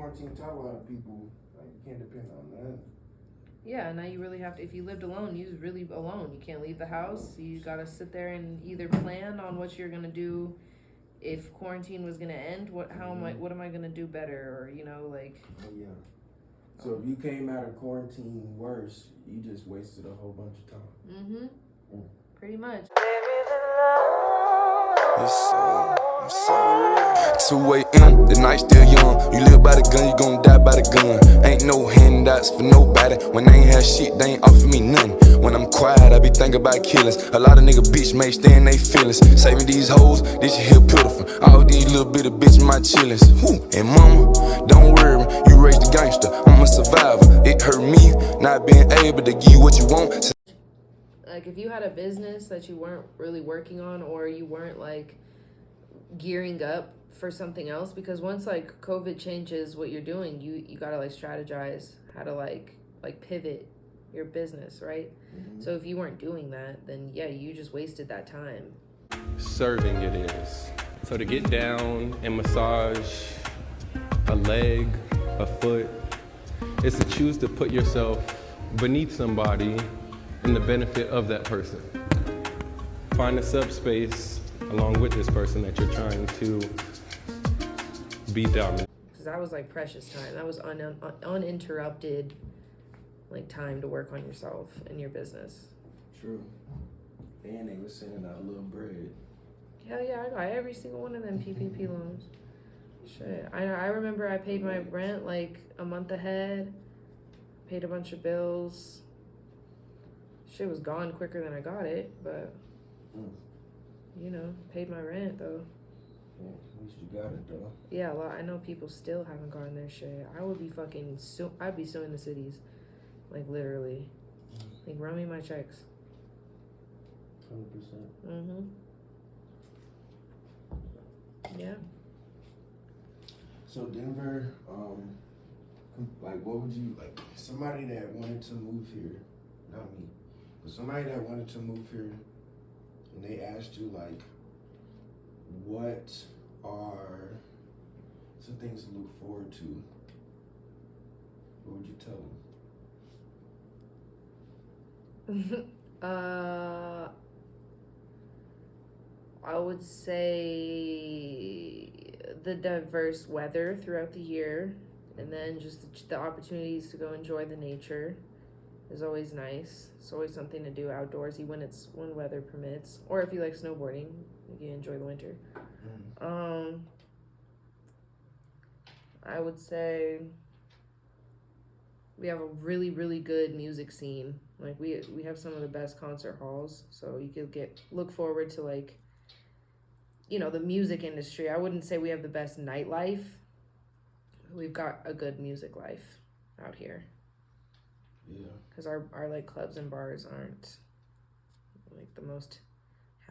quarantine taught a lot of people, like, you can't depend on that. Yeah, now you really have to, if you lived alone, you're really alone. You can't leave the house. You gotta sit there and either plan on what you're gonna do if quarantine was gonna end. What am I gonna do better? Or, like. Oh, yeah. So if you came out of quarantine worse, you just wasted a whole bunch of time. Pretty much. It's I'm so 2 a.m., the night still young. You live by the gun, you gon' die by the gun. Ain't no handouts for nobody. When they ain't have shit, they ain't offer me nothing. When I'm quiet, I be thinking about killings. A lot of nigga bitch may stay in they feelings. Saving these hoes, this shit here pitiful. All these little bitty bitch my chillings. And mama, don't worry, you raised a gangster. I'm a survivor. It hurt me not being able to give you what you want. Like, if you had a business that you weren't really working on, or you weren't, like, gearing up for something else, because once, like, COVID changes what you're doing, you gotta, like, strategize how to, like pivot your business, right? So if you weren't doing that, then, yeah, you just wasted that time. Serving it is. So to get down and massage a leg, a foot, is to choose to put yourself beneath somebody and the benefit of that person. Find a subspace along with this person that you're trying to be dominant. Because that was like precious time. That was uninterrupted, like, time to work on yourself and your business. True. And they were sending out a little bread. Hell yeah, I got every single one of them PPP loans. Shit, I remember I paid my rent like a month ahead. Paid a bunch of bills. Shit was gone quicker than I got it, but paid my rent though. Yeah, at least you got it though. Yeah, I know people still haven't gotten their shit. I would be I'd be suing the cities, like, literally. Like, run me my checks. 100%. Yeah. So Denver, like, what would you, like, somebody that wanted to move here, not me, but somebody that wanted to move here, and they asked you, like, what are some things to look forward to, what would you tell them? I would say the diverse weather throughout the year, and then just the opportunities to go enjoy the nature is always nice. It's always something to do outdoorsy when weather permits, or if you like snowboarding, you can enjoy the winter. I would say we have a really, really good music scene. Like, we have some of the best concert halls, so you could look forward to, like, the music industry. I wouldn't say we have the best nightlife. We've got a good music life out here. Yeah. Because our like, clubs and bars aren't, like, the most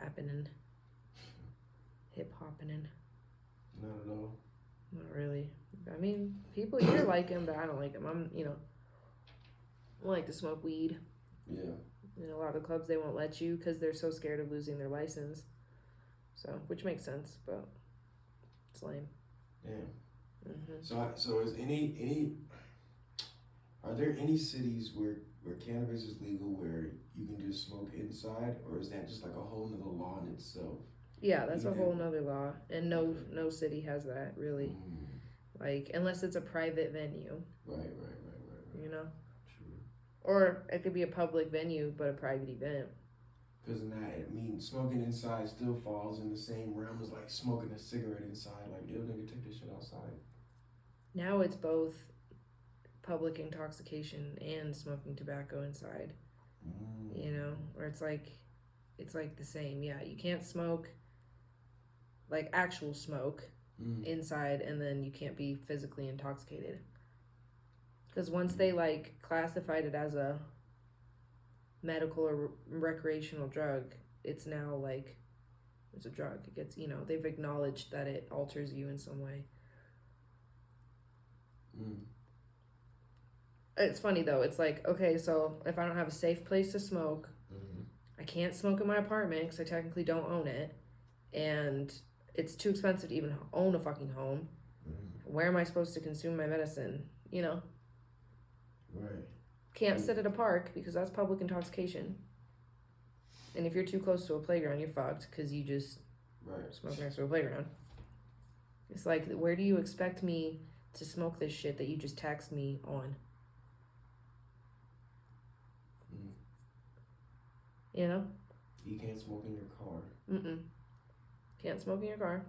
happening, hip-hopping. Not at all. Not really. I mean, people here like him, but I don't like him. I like to smoke weed. Yeah. In a lot of clubs, they won't let you because they're so scared of losing their license. So, which makes sense, but it's lame. Damn. So is are there any cities where cannabis is legal where you can just smoke inside, or is that just like a whole nother law in itself? Yeah, that's a whole nother law, and no city has that, really. Like, unless it's a private venue. Right. True. True. Or it could be a public venue, but a private event. Because smoking inside still falls in the same realm as, like, smoking a cigarette inside. Like, yo, nigga, take this shit outside. Now it's both public intoxication and smoking tobacco inside. Or it's like the same. Yeah, you can't smoke, like, actual smoke inside, and then you can't be physically intoxicated. Because once they, like, classified it as a medical or recreational drug, it's now, like, it's a drug. It gets, they've acknowledged that it alters you in some way. It's funny, though. It's like, okay, so if I don't have a safe place to smoke, I can't smoke in my apartment because I technically don't own it, and it's too expensive to even own a fucking home. where am I supposed to consume my medicine? You know? Right. Can't sit at a park because that's public intoxication. And if you're too close to a playground, you're fucked because you just smoke next to a playground. It's like, where do you expect me to smoke this shit that you just taxed me on? You know? You can't smoke in your car. Can't smoke in your car.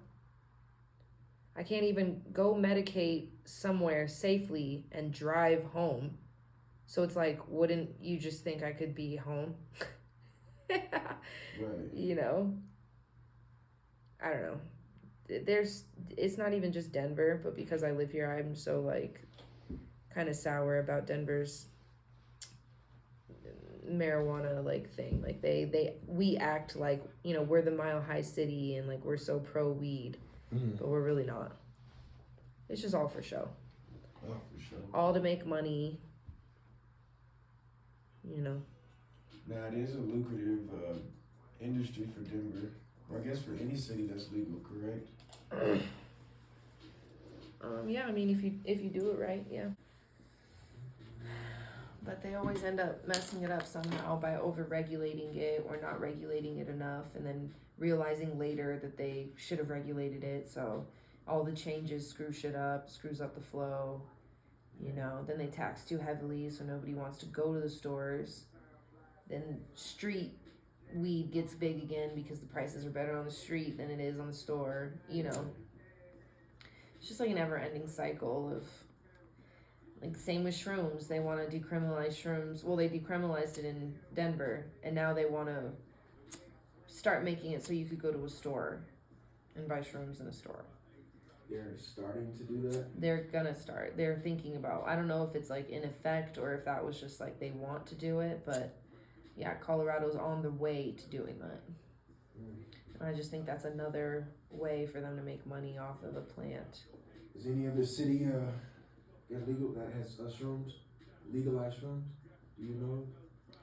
I can't even go medicate somewhere safely and drive home. So it's like, wouldn't you just think I could be home? Right. You know? I don't know. It's not even just Denver, but because I live here, I'm so like kind of sour about Denver's marijuana like thing. Like we act like, you know, we're the Mile High City and like we're so pro weed, but we're really not. It's just all for show. Oh, for sure. All to make money. You know. Now it is a lucrative industry for Denver. Or I guess for any city that's legal, correct? Yeah, I mean if you do it right, yeah. But they always end up messing it up somehow by over-regulating it or not regulating it enough and then realizing later that they should have regulated it. So all the changes screws up the flow, you know. Then they tax too heavily so nobody wants to go to the stores. Then street weed gets big again because the prices are better on the street than it is on the store, you know. It's just like a never-ending cycle of, like, same with shrooms. They want to decriminalize shrooms. Well, they decriminalized it in Denver, and now they want to start making it so you could go to a store and buy shrooms in a store. They're starting to do that? They're gonna start. They're thinking about, I don't know if it's, like, in effect or if that was just, like, they want to do it, but, yeah, Colorado's on the way to doing that. And I just think that's another way for them to make money off of the plant. Is any other city that has shrooms, legalized shrooms? Do you know?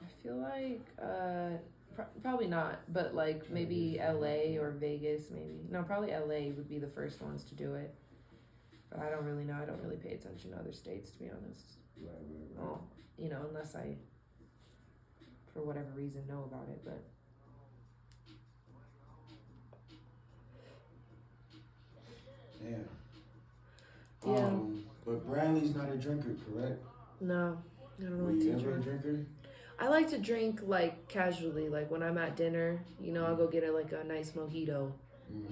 I feel like probably not, but like maybe LA or Vegas, maybe. No, probably LA would be the first ones to do it. But I don't really know. I don't really pay attention to other states, to be honest. Right. Oh, you know, unless I, for whatever reason, know about it. But yeah. But Bradley's not a drinker, correct? No, I don't Were like you to ever a drink. drinker? I like to drink like casually, like when I'm at dinner, you know, I'll go get a nice mojito.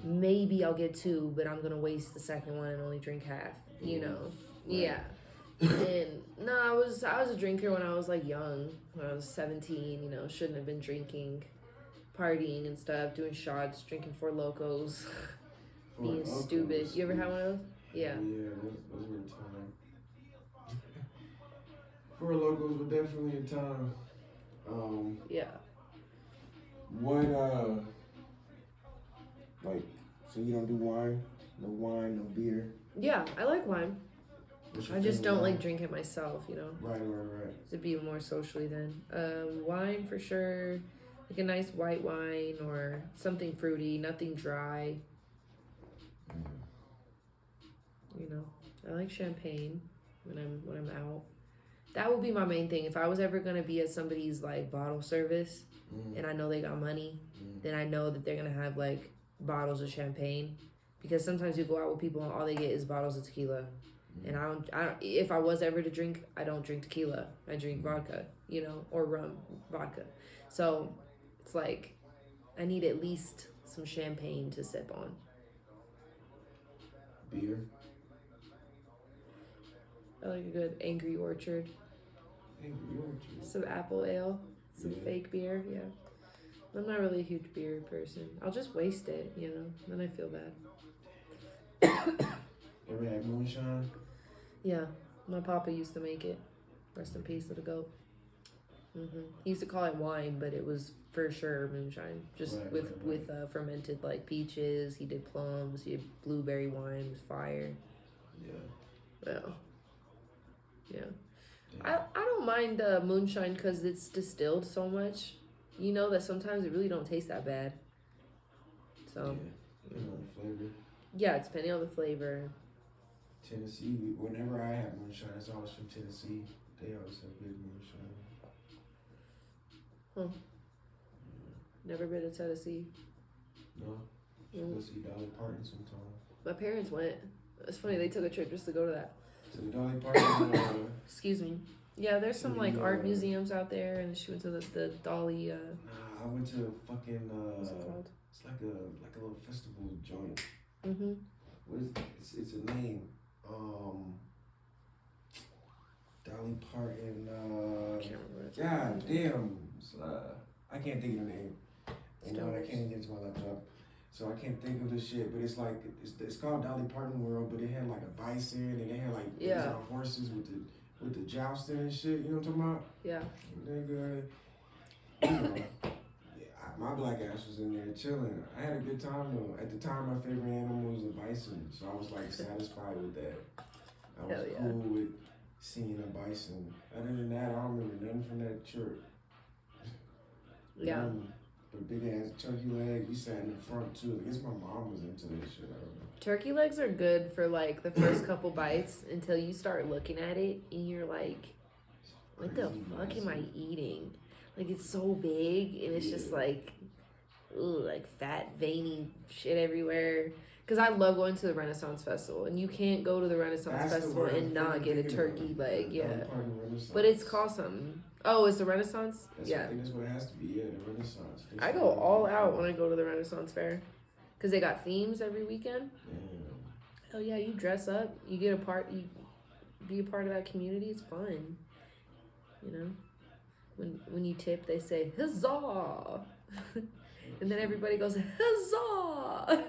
Maybe I'll get two, but I'm gonna waste the second one and only drink half, you know. Right. Yeah. And no, I was a drinker when I was like young, when I was 17, you know, shouldn't have been drinking, partying and stuff, doing shots, drinking Four Locos, being stupid. You ever had one of those? Yeah. Yeah, those were a time. Four Locos were definitely a time. Yeah. What like, so you don't do wine? No wine, no beer? Yeah, I like wine. I just don't like drink it myself, you know. Right. To be more socially then. Wine for sure. Like a nice white wine or something fruity, nothing dry. You know. I like champagne when I'm out. That would be my main thing. If I was ever gonna be at somebody's like bottle service and I know they got money, then I know that they're gonna have like bottles of champagne. Because sometimes you go out with people and all they get is bottles of tequila. And I don't if I was ever to drink, I don't drink tequila. I drink vodka, you know, or rum vodka. So it's like I need at least some champagne to sip on. Beer? I like a good Angry Orchard. Some apple ale. Some fake beer, yeah. I'm not really a huge beer person. I'll just waste it, you know. Then I feel bad. Ever had moonshine? Yeah, my papa used to make it. Rest in peace to the goat. He used to call it wine, but it was for sure moonshine. Just with fermented like peaches. He did plums. He did blueberry wine. It was fire. Yeah. Well, yeah. I don't mind moonshine because it's distilled so much, you know, that sometimes it really don't taste that bad. So Yeah, depending on the flavor. Yeah, it's depending on the flavor. Tennessee. Whenever I have moonshine, it's always from Tennessee. They always have good moonshine. Huh. Never been to Tennessee. No? Go see Dolly Parton sometime. My parents went. It's funny, they took a trip just to go to that. To the Dolly Parton? Excuse me. Yeah, there's some like art museums out there, and she went to the Dolly. Nah, I went to fucking. What's it called? It's like a little festival joint. Mm-hmm. What is it's a name? Dolly Parton. Can't remember. God damn. I can't think of the name. You know, I can't even get into my laptop. So I can't think of the shit, but it's like it's called Dolly Parton World, but it had like a bison and they had like these horses with the jousting and shit. You know what I'm talking about? Yeah. Nigga, you know, my black ass was in there chilling. I had a good time though. At the time, my favorite animal was the bison, so I was like satisfied with that. I was cool with seeing a bison. Other than that, I don't remember nothing from that trip. Yeah. The big ass turkey leg, we sat in the front too. I guess my mom was into that shit. I don't know. Turkey legs are good for like the first couple bites until you start looking at it and you're like, what the fuck am I eating? Like it's so big and it's just like, ooh, like fat, veiny shit everywhere. Because I love going to the Renaissance Festival, and you can't go to the Renaissance Festival and not get a turkey leg. Yeah, but it's called something. Oh, it's the Renaissance? I think that's what it has to be, the Renaissance. I go all out when I go to the Renaissance Fair. Because they got themes every weekend. Hell yeah, you dress up, you get a part, you be a part of that community, it's fun. You know? When you tip, they say, huzzah! And then everybody goes, huzzah!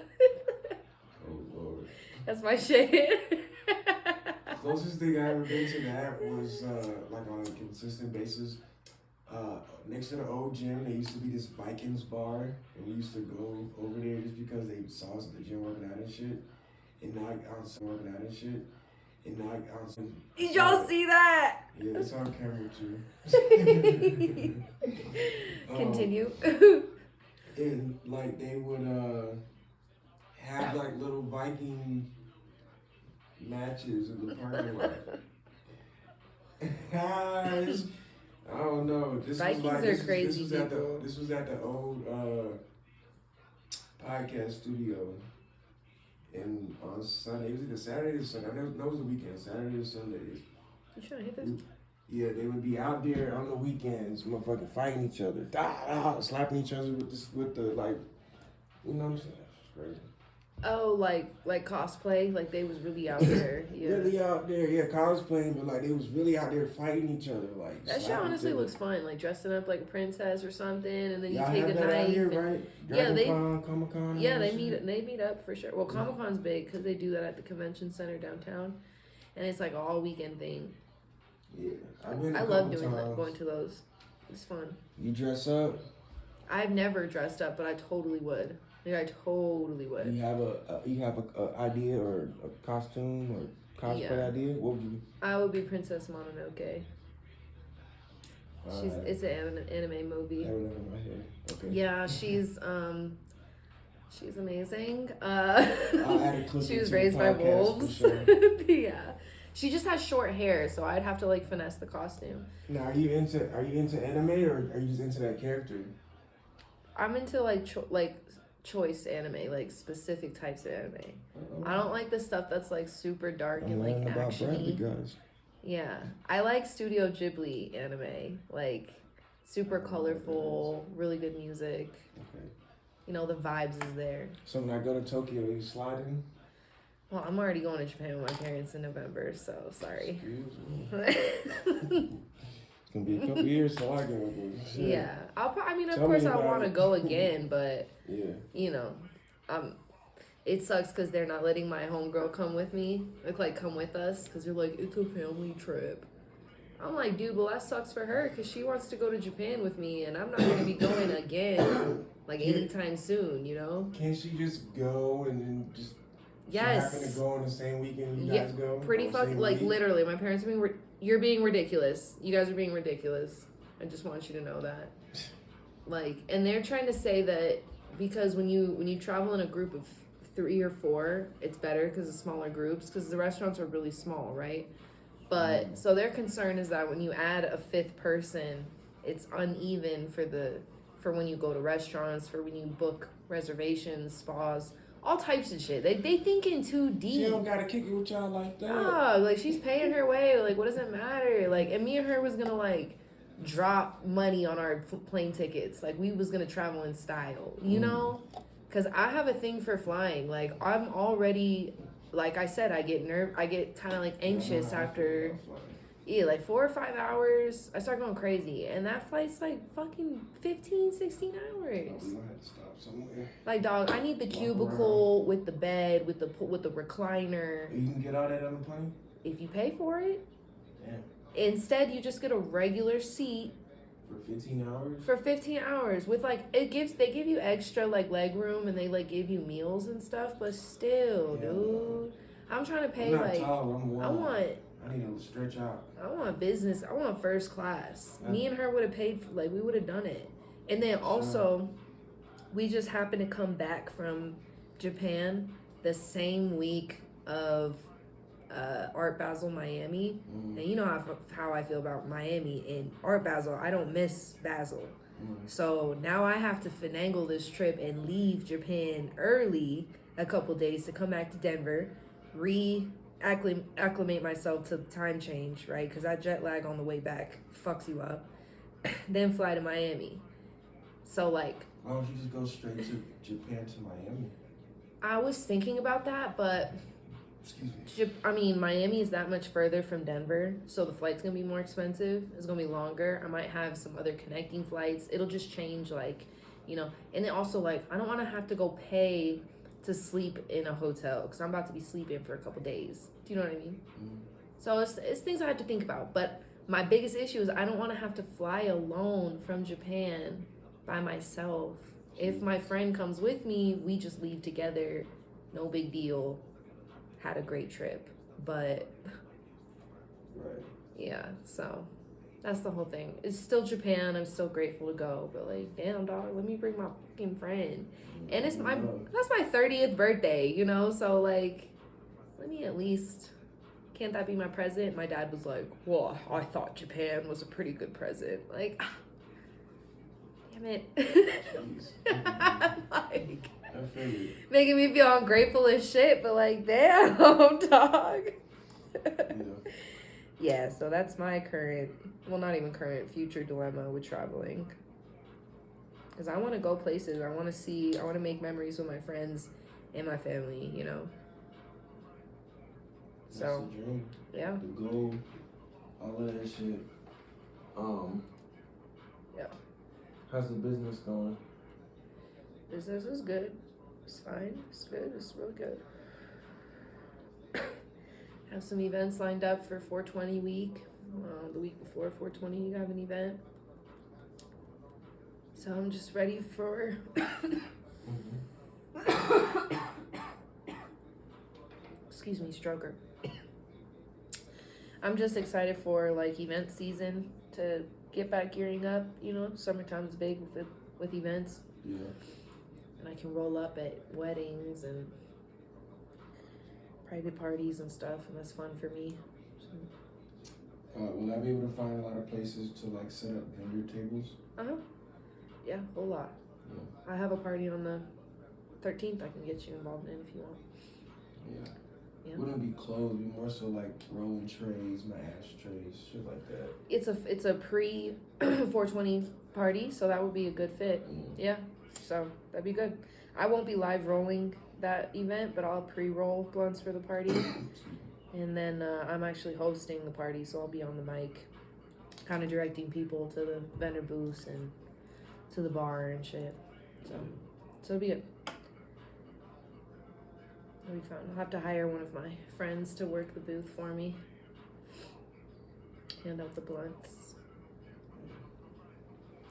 Oh, Lord. That's my shit. Closest thing I ever been to that was like on a consistent basis. Next to the old gym, there used to be this Vikings bar, and we used to go over there just because they saw us at the gym working out and shit. And now working out and shit. And now did y'all see that? Yeah, it's on camera too. Continue. And like they would have like little Viking matches in the parking lot. I don't know. Vikings are crazy people. This was at the old podcast studio. And on Sunday, it was either Saturday or Sunday. That was the weekend, Saturday or Sundays. You trying to hit this? Yeah, they would be out there on the weekends, motherfucking fighting each other, slapping each other with the like, you know what I'm saying? That's crazy. Oh, like cosplay, like they was really out there. Yeah. Really out there, yeah, cosplaying, but like they was really out there fighting each other, like. That shit honestly looks fun, like dressing up like a princess or something, and then you take a that knife. Out here, right? Comic-Con. Yeah, they meet up for sure. Well, Comic-Con's big because they do that at the convention center downtown, and it's like all weekend thing. Yeah, I love going to those. It's fun. You dress up? I've never dressed up, but I totally would. Like, I totally would. You have a idea or a costume or cosplay idea? What would you be? I would be Princess Mononoke. It's an anime movie. I don't know in my head. Okay. Yeah, she's amazing. I'll add a clip she was raised by wolves. Sure. Yeah. She just has short hair, so I'd have to like finesse the costume. Now, are you into anime or are you just into that character? I'm into choice anime, like specific types of anime. I don't like the stuff that's like super dark and like actiony. Yeah, I like Studio Ghibli anime, like super colorful, really good music. Okay. You know, the vibes is there. So when I go to Tokyo, are you sliding? Well, I'm already going to Japan with my parents in November, so sorry. It's gonna be a couple years till I go. Yeah, of course I want to go again, but yeah, you know, it sucks because they're not letting my homegirl come with me. Like come with us because they're like, it's a family trip. I'm like, dude, well that sucks for her because she wants to go to Japan with me, and I'm not gonna be going again like anytime soon. You know? Can't she just go and then just? Yes. Happen to go on the same weekend you guys go? Pretty fucking, like, literally, my parents are you're being ridiculous. You guys are being ridiculous. I just want you to know that. Like, and they're trying to say that because when you travel in a group of 3 or 4, it's better because of smaller groups, because the restaurants are really small, right? But so their concern is that when you add a 5th person, it's uneven for when you go to restaurants, for when you book reservations, spas, all types of shit. They thinking too deep. She don't gotta kick it with y'all like that. Oh, like she's paying her way. Like, what does it matter? Like, and me and her was gonna like drop money on our plane tickets. Like, we was gonna travel in style, you know? Because I have a thing for flying. Like, I'm already, like I said, I get kind of like anxious after. Yeah, like 4 or 5 hours, I start going crazy. And that flight's like fucking 15, 16 hours. We gonna have to stop somewhere. Like, dog, I need the cubicle with the bed, with the recliner. You can get all that on the plane? If you pay for it. Damn. Instead, you just get a regular seat. For 15 hours? For 15 hours. With like, they give you extra like leg room and they like give you meals and stuff. But still, dude. I'm trying to pay I'm not like, tall, I'm warm. I need to stretch out. I want business. I want first class. Yeah. Me and her would have paid for, like, we would have done it. And then also, we just happened to come back from Japan the same week of Art Basel Miami. And you know how I feel about Miami. And Art Basel, I don't miss Basel. So now I have to finagle this trip and leave Japan early a couple days to come back to Denver, acclimate myself to the time change, right? Because that jet lag on the way back fucks you up. Then fly to Miami. So, like... Why don't you just go straight to Japan to Miami? I was thinking about that, but... Excuse me. I mean, Miami is that much further from Denver, so the flight's going to be more expensive. It's going to be longer. I might have some other connecting flights. It'll just change, like, you know... And then also, like, I don't want to have to go pay to sleep in a hotel, because I'm about to be sleeping for a couple days. Do you know what I mean? So it's things I have to think about. But my biggest issue is I don't want to have to fly alone from Japan by myself. If my friend comes with me, we just leave together. No big deal. Had a great trip. But yeah, so that's the whole thing. It's still Japan. I'm still grateful to go. But like, damn, dog, let me bring my fucking friend. And that's my 30th birthday, you know? So like, let me at least, can't that be my present? My dad was like, well, I thought Japan was a pretty good present. Like, damn it. Like, making me feel ungrateful as shit, but like, damn, dog. Yeah, so that's my current, well, not even current, future dilemma with traveling. Because I want to go places. I want to make memories with my friends and my family, you know. So, that's the dream. Yeah. The goal, all of that shit. Yeah. How's the business going? Business is good. It's fine. It's good. It's really good. Have some events lined up for 420 week. The week before 420, you have an event. So I'm just ready for... Excuse me, stroker. I'm just excited for like event season to get back gearing up. You know, summertime's big with events. Yeah. And I can roll up at weddings and private parties and stuff, and that's fun for me. So. Will I be able to find a lot of places to like set up vendor tables? Yeah, a whole lot. Yeah. I have a party on the 13th I can get you involved in if you want. Yeah. Yeah. Wouldn't be clothes, be more so like rolling trays, my ashtrays, shit like that. It's a pre 420 party, so that would be a good fit. Yeah, so that'd be good. I won't be live rolling that event, but I'll pre-roll blunts for the party. And then I'm actually hosting the party, so I'll be on the mic, kind of directing people to the vendor booths and to the bar and shit. So it'll be good. It'll be fun. I'll have to hire one of my friends to work the booth for me. Hand out the blunts.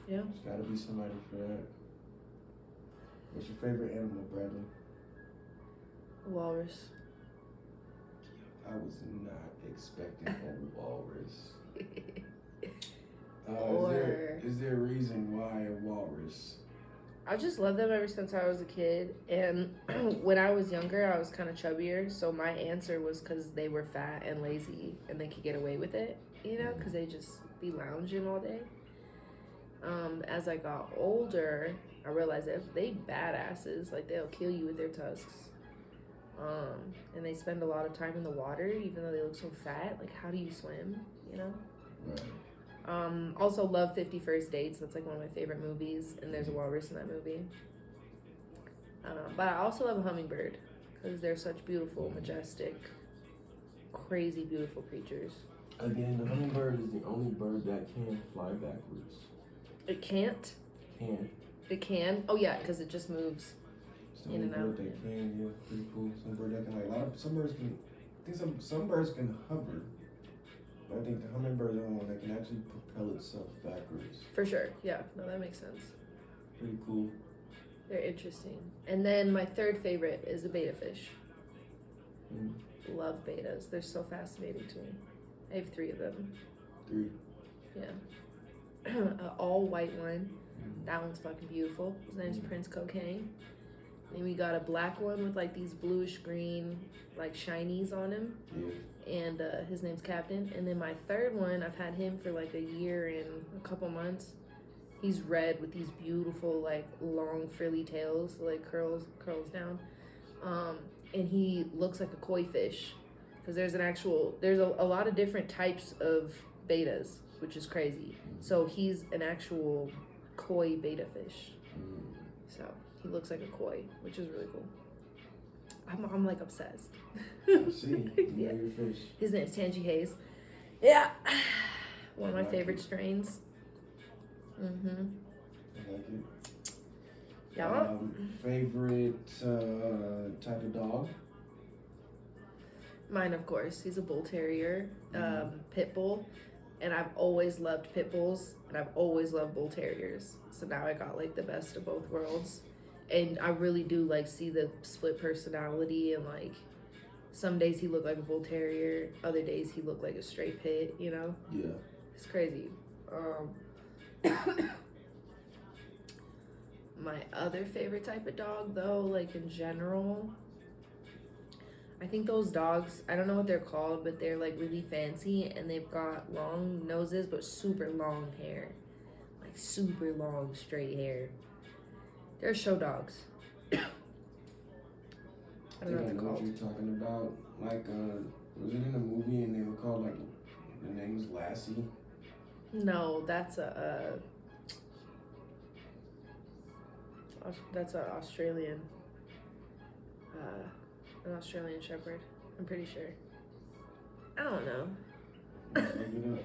Yeah. There's gotta be somebody for that. What's your favorite animal, Bradley? Walrus. I was not expecting a walrus. Is there a reason why a walrus? I just love them ever since I was a kid. And when I was younger, I was kind of chubbier. So my answer was because they were fat and lazy and they could get away with it, you know, because they just be lounging all day. As I got older, I realized that they badasses. Like, they'll kill you with their tusks. And they spend a lot of time in the water, even though they look so fat. Like, how do you swim, you know? Right. Also love 50 First Dates. That's like one of my favorite movies, and there's a walrus in that movie. But I also love a hummingbird because they're such beautiful, majestic, crazy beautiful creatures. Again, the hummingbird is the only bird that can fly backwards. It can't. Can. It can. Oh yeah, because it just moves. It's the In only and out. bird that can, yeah, pretty cool. Some bird that can, like, some birds can, I think some birds can hover. But I think the hummingbird is the only one that can actually propel itself backwards. For sure. Yeah. No, that makes sense. Pretty cool. They're interesting. And then my third favorite is a betta fish. Love bettas. They're so fascinating to me. I have 3 of them. 3. Yeah. An all white one. That one's fucking beautiful. His name's Prince Cocaine. Then we got a black one with like these bluish green like shinies on him. Yeah. And his name's Captain. And then my third one, I've had him for like a year and a couple months. He's red with these beautiful like long frilly tails, like curls down. And he looks like a koi fish. Because there's a lot of different types of bettas, which is crazy. So he's an actual koi betta fish. So he looks like a koi, which is really cool. I'm like obsessed. See, Yeah. your fish. His name's Tangy Hayes. Yeah. One of my I like favorite it. strains. I like it. Yeah. Favorite type of dog? Mine, of course. He's a bull terrier, pit bull. And I've always loved pit bulls, and I've always loved bull terriers. So now I got like the best of both worlds. And I really do like see the split personality, and like some days he looked like a bull terrier, other days he looked like a straight pit, you know? Yeah. It's crazy. My other favorite type of dog, though, like in general, I think those dogs, I don't know what they're called, but they're like really fancy and they've got long noses but super long hair. Like super long straight hair. They're show dogs. I I don't know what think I they're know what called. you're talking about. Like, was it in a movie and they were called, like, the name was Lassie? No, that's an Australian shepherd. I'm pretty sure. I don't know. Look it up.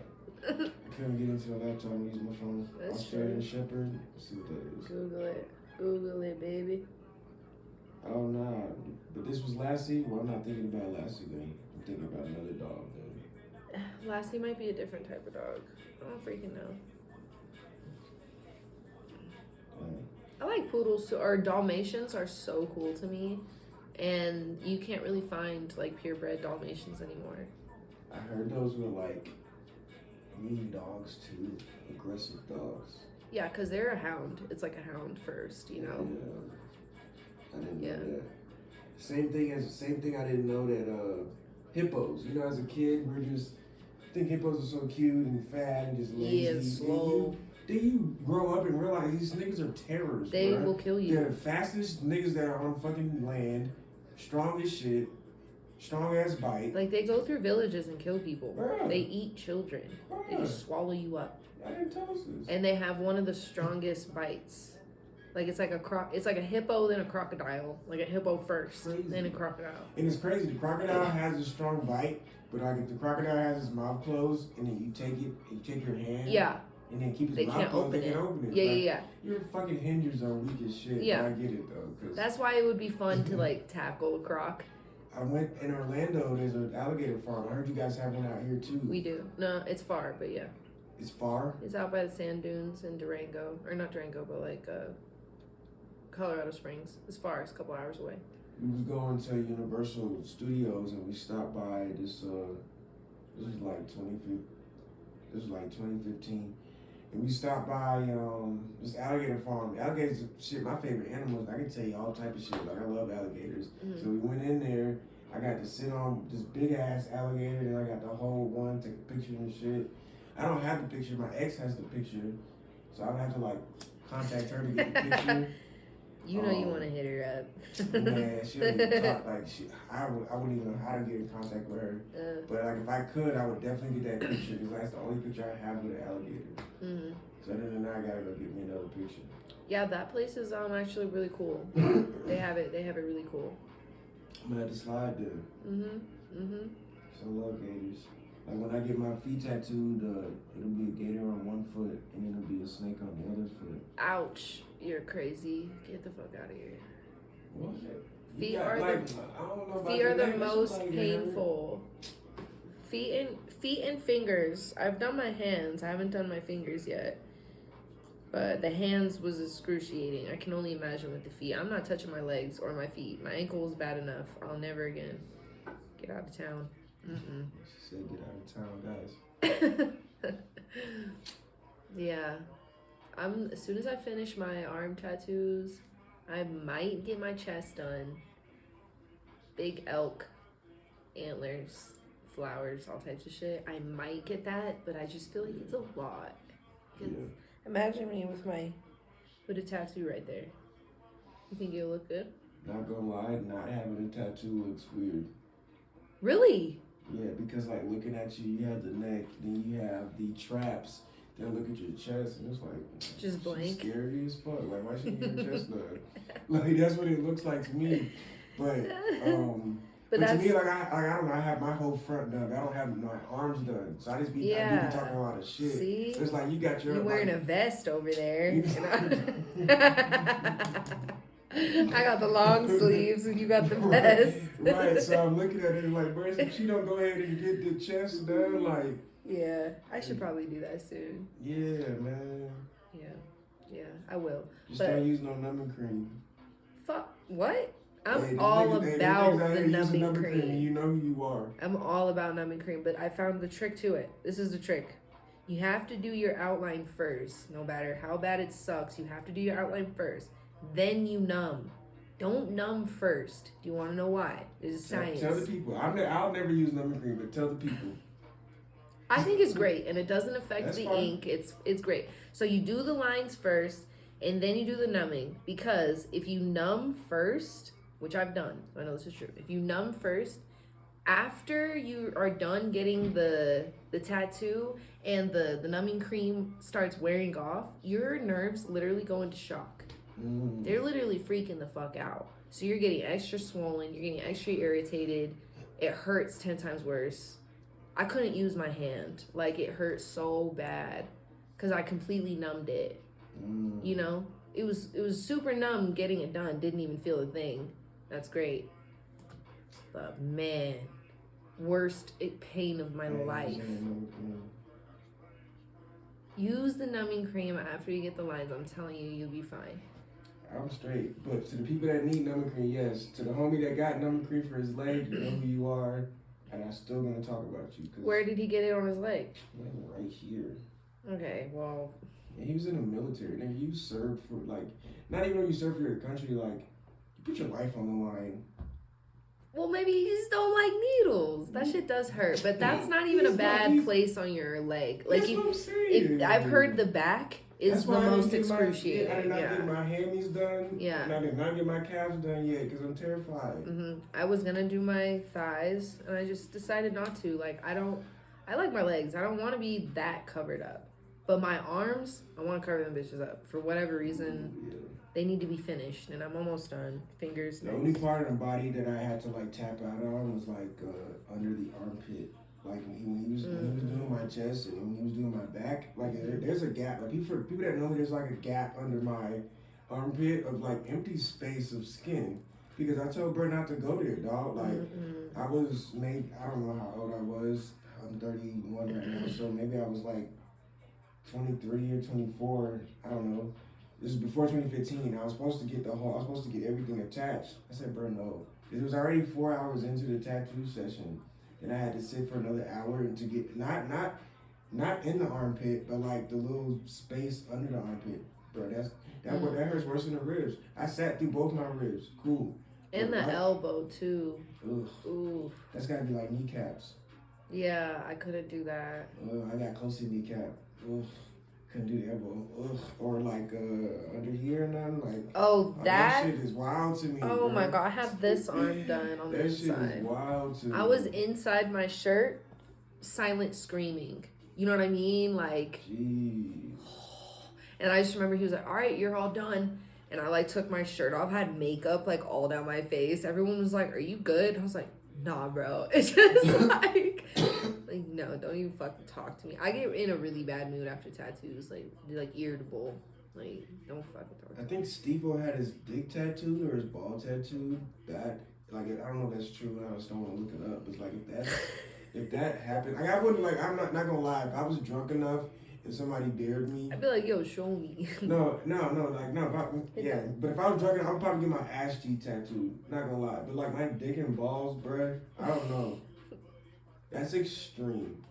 I couldn't get into it last time I used my phone. That's Australian true. Shepherd. Let's see what that is. Google it, baby. Oh, nah. But this was Lassie? Well, I'm not thinking about Lassie then. I'm thinking about another dog then. Lassie might be a different type of dog. I don't freaking know. I like poodles too, or Dalmatians are so cool to me. And you can't really find like purebred Dalmatians anymore. I heard those were like mean dogs too. Aggressive dogs. Yeah, because they're a hound. It's like a hound first, you know? Yeah. I didn't Yeah. know that. Same thing I didn't know that hippos. You know, as a kid, we're just think hippos are so cute and fat and just lazy. Yeah, And slow. Then you grow up and realize these niggas are terrors. They bruh. will kill you. They're the fastest niggas that are on fucking land. Strong as shit. Strong ass bite. Like they go through villages and kill people. Bruh. They eat children. They Bruh. just swallow you up. I didn't tell us this. And they have one of the strongest bites. Like it's like a hippo, then a crocodile. Like a hippo first, Crazy. then a crocodile. And it's crazy. The crocodile has a strong bite, but like if the crocodile has its mouth closed and then you take your hand, Yeah, and then keep they its mouth can't closed, open they it. can open it. Yeah, Like, yeah. Your fucking hinges are weak as shit. Yeah. But I get it though, cause That's why it would be fun to like tackle a croc. I went in Orlando. There's an alligator farm. I heard you guys have one out here too. We do. No, it's far, but yeah. It's far. It's out by the sand dunes in Durango. Or not Durango, but like Colorado Springs. It's far. It's a couple hours away. We was going to Universal Studios and we stopped by this. This was like 2015, And we stopped by this alligator farm. Alligators, shit, my favorite animals. I can tell you all type of shit. Like I love alligators. Mm-hmm. So we went in there. I got to sit on this big ass alligator, and I got to hold one, take a picture and shit. I don't have the picture. My ex has the picture, so I would have to like contact her to get the picture. You know you want to hit her up. Man, she doesn't talk like shit. I wouldn't even know how to get in contact with her. But like if I could, I would definitely get that picture because that's the only picture I have with an alligator. Mm-hmm. So other than that, I gotta go get me another picture. Yeah, that place is actually really cool. They have it really cool. I'm gonna have to slide there. So I love gators. Like when I get my feet tattooed, it'll be a gator on one foot and then it'll be a snake on the other foot. Ouch! You're crazy. Get the fuck out of here. What? Feet Yeah, are like, the I don't know about feet are the that. most Like, painful. Feet and fingers. I've done my hands. I haven't done my fingers yet. But the hands was excruciating. I can only imagine with the feet. I'm not touching my legs or my feet. My ankle is bad enough. I'll never again get out of town. She said get out of town, guys. Yeah. As soon as I finish my arm tattoos, I might get my chest done. Big elk, antlers, flowers, all types of shit. I might get that, but I just feel like it's a lot. Yeah. Imagine me with a tattoo right there. You think it'll look good? Not gonna lie, not having a tattoo looks weird. Really? Yeah, because like looking at you, you have the neck, then you have the traps, then look at your chest, and it's like just blank. Scary as fuck. Like why should you get your chest done? Like that's what it looks like to me. But but to me, like I don't know, I have my whole front done. I don't have my arms done, so I just be talking a lot of shit. See, so it's like you got your. You're wearing a vest over there. I got the long sleeves and you got the vest. Right, so I'm looking at it like, bro, if she don't go ahead and get the chest done, like. Yeah, I should probably do that soon. Yeah, man. Yeah, I will. Just don't use no numbing cream. Fuck, what? I'm all about the numbing cream. You know who you are. I'm all about numbing cream, but I found the trick to it. This is the trick. You have to do your outline first. No matter how bad it sucks, you have to do your outline first. Then you numb. Don't numb first. Do you want to know why? There's a science. Tell the people. I'll never use numbing cream, but tell the people. I think it's great, and it doesn't affect That's the fine. ink. It's great. So you do the lines first, and then you do the numbing. Because if you numb first, which I've done, so I know this is true. If you numb first, after you are done getting the tattoo and the numbing cream starts wearing off, your nerves literally go into shock. They're literally freaking the fuck out. So you're getting extra swollen. You're getting extra irritated. It hurts 10 times worse. I couldn't use my hand. Like, it hurt so bad because I completely numbed it. You know? It was super numb getting it done. Didn't even feel a thing. That's great. But, man, worst pain of my life. Use the numbing cream after you get the lines. I'm telling you, you'll be fine. I'm straight. But to the people that need numbing cream, yes. To the homie that got numbing cream for his leg, you know who you are. And I'm still going to talk about you. Where did he get it on his leg? Right here. Okay, well. And he was in the military. Nigga, you served for, like, not even when you serve for your country, like, you put your life on the line. Well, maybe you just don't like needles. That shit does hurt. But that's not even a bad place on your leg. Like, That's what I'm saying. I've heard the back is the most excruciating. I did not get my hammies done. Yeah. And I did not get my calves done yet because I'm terrified. I was gonna do my thighs, and I just decided not to. Like, I like my legs. I don't want to be that covered up. But my arms, I want to cover them bitches up. For whatever reason, they need to be finished, and I'm almost done. Fingers. The only part of the body that I had to, like, tap out on was, like, under the armpit. Like, when he was doing my chest and when he was doing my back, like, there's a gap. Like, for people that know me, there's, like, a gap under my armpit of, like, empty space of skin. Because I told Brett not to go there, dog. Like, I was I don't know how old I was. I'm 31 right now, so maybe I was, like, 23 or 24. I don't know. This is before 2015. I was supposed to get everything attached. I said, bro, no. It was already 4 hours into the tattoo session. Then I had to sit for another hour and to get, not not in the armpit, but like the little space under the armpit, bro. That hurts worse than the ribs. I sat through both my ribs. Cool. And but the elbow too. Ugh. Ooh. That's gotta be like kneecaps. Yeah, I couldn't do that. I got close to kneecap. Ugh. Couldn't do the elbow. Ugh. Or like under here and nothing. Like that shit is wild to me. Oh bro. my god, I have this arm done on the inside. That shit is wild to me. I was inside my shirt, silent screaming. You know what I mean? Like, jeez. And I just remember he was like, all right, you're all done. And I like took my shirt off, had makeup like all down my face. Everyone was like, are you good? I was like, nah, bro. It's just like, no, don't even fucking talk to me. I get in a really bad mood after tattoos, like irritable. Like, don't fucking talk to me. I think Steve-O had his dick tattooed or his ball tattooed. That, like, I don't know if that's true. I just don't want to look it up. But like, if that happened, like, I wouldn't, like, I'm not gonna lie. If I was drunk enough and somebody dared me, I'd be like, yo, show me. no. But if I was drunk, I would probably get my ass cheek tattooed. Not gonna lie. But like my dick and balls, bruh, I don't know. That's extreme.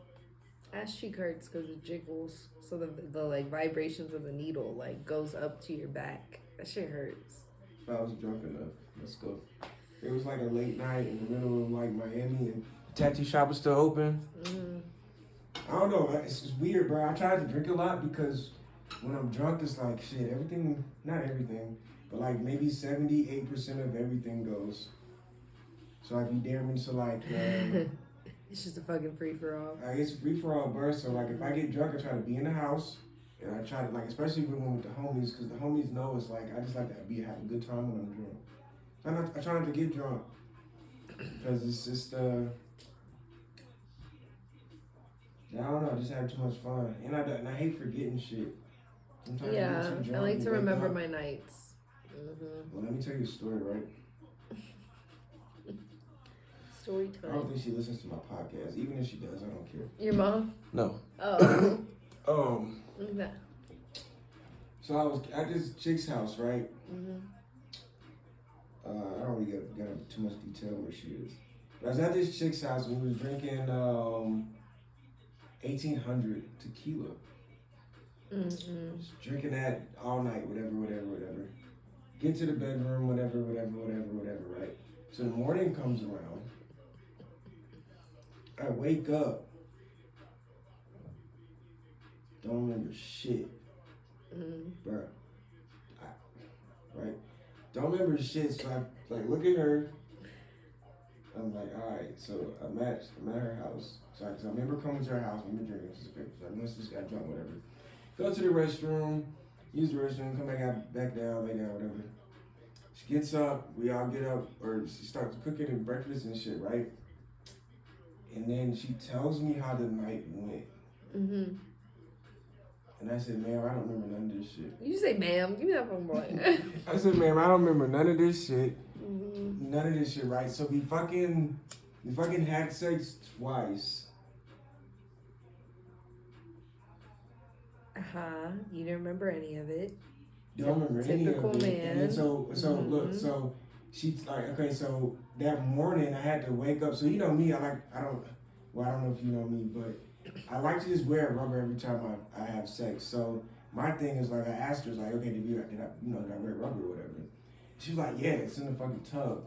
Ass cheek hurts because it jiggles. So the like vibrations of the needle like goes up to your back. That shit hurts. If I was drunk enough, let's go. It was like a late night in the middle of like Miami and the tattoo shop was still open. Mm-hmm. I don't know. It's just weird, bro. I try to drink a lot because when I'm drunk, it's like shit. Everything, not everything, but like maybe 78% of everything goes. So like you dare me to like. It's just a fucking free for all. It's free for all, bro. So like if I get drunk, I try to be in the house, and I try to like, especially when I'm with the homies, because the homies know it's like I just like to have a good time when I'm drunk. I try not to get drunk because it's just I don't know, I just have too much fun, and I hate forgetting shit. Sometimes Yeah, I get too drunk I like and to wake remember up. my nights. Mm-hmm. Well, let me tell you a story, right? Story I don't time. think she listens to my podcast. Even if she does, I don't care. Your mom? No. Oh. Yeah. So I was at this chick's house, right? Mm-hmm. I don't really get into too much detail where she is. But I was at this chick's house and we was drinking 1800 tequila. Mm-hmm. Just drinking that all night, whatever. Get to the bedroom, whatever, right? So the morning comes around. I wake up. Don't remember shit. Mm-hmm. Bruh. Right? Don't remember shit, so I like look at her. I'm like, alright, so I'm at her house. So I remember coming to her house, I remember drinking, so I must just got drunk, whatever. Go to the restroom, use the restroom, come back down, lay down, whatever. She gets up, we all get up, or she starts cooking and breakfast and shit, right? And then she tells me how the night went. Mm-hmm. And I said, ma'am, I don't remember none of this shit. You say, ma'am, give me that phone boy. I said, ma'am, I don't remember none of this shit. Mm-hmm. None of this shit, right? So we fucking had sex twice. You don't remember any of it. Don't remember any of Typical it. man. And then so look, so she's like, okay, so that morning I had to wake up. So you know me, I don't know if you know me, but I like to just wear a rubber every time I have sex. So my thing is like, I asked her, like, okay, did I wear rubber or whatever? She was like, yeah, it's in the fucking tub.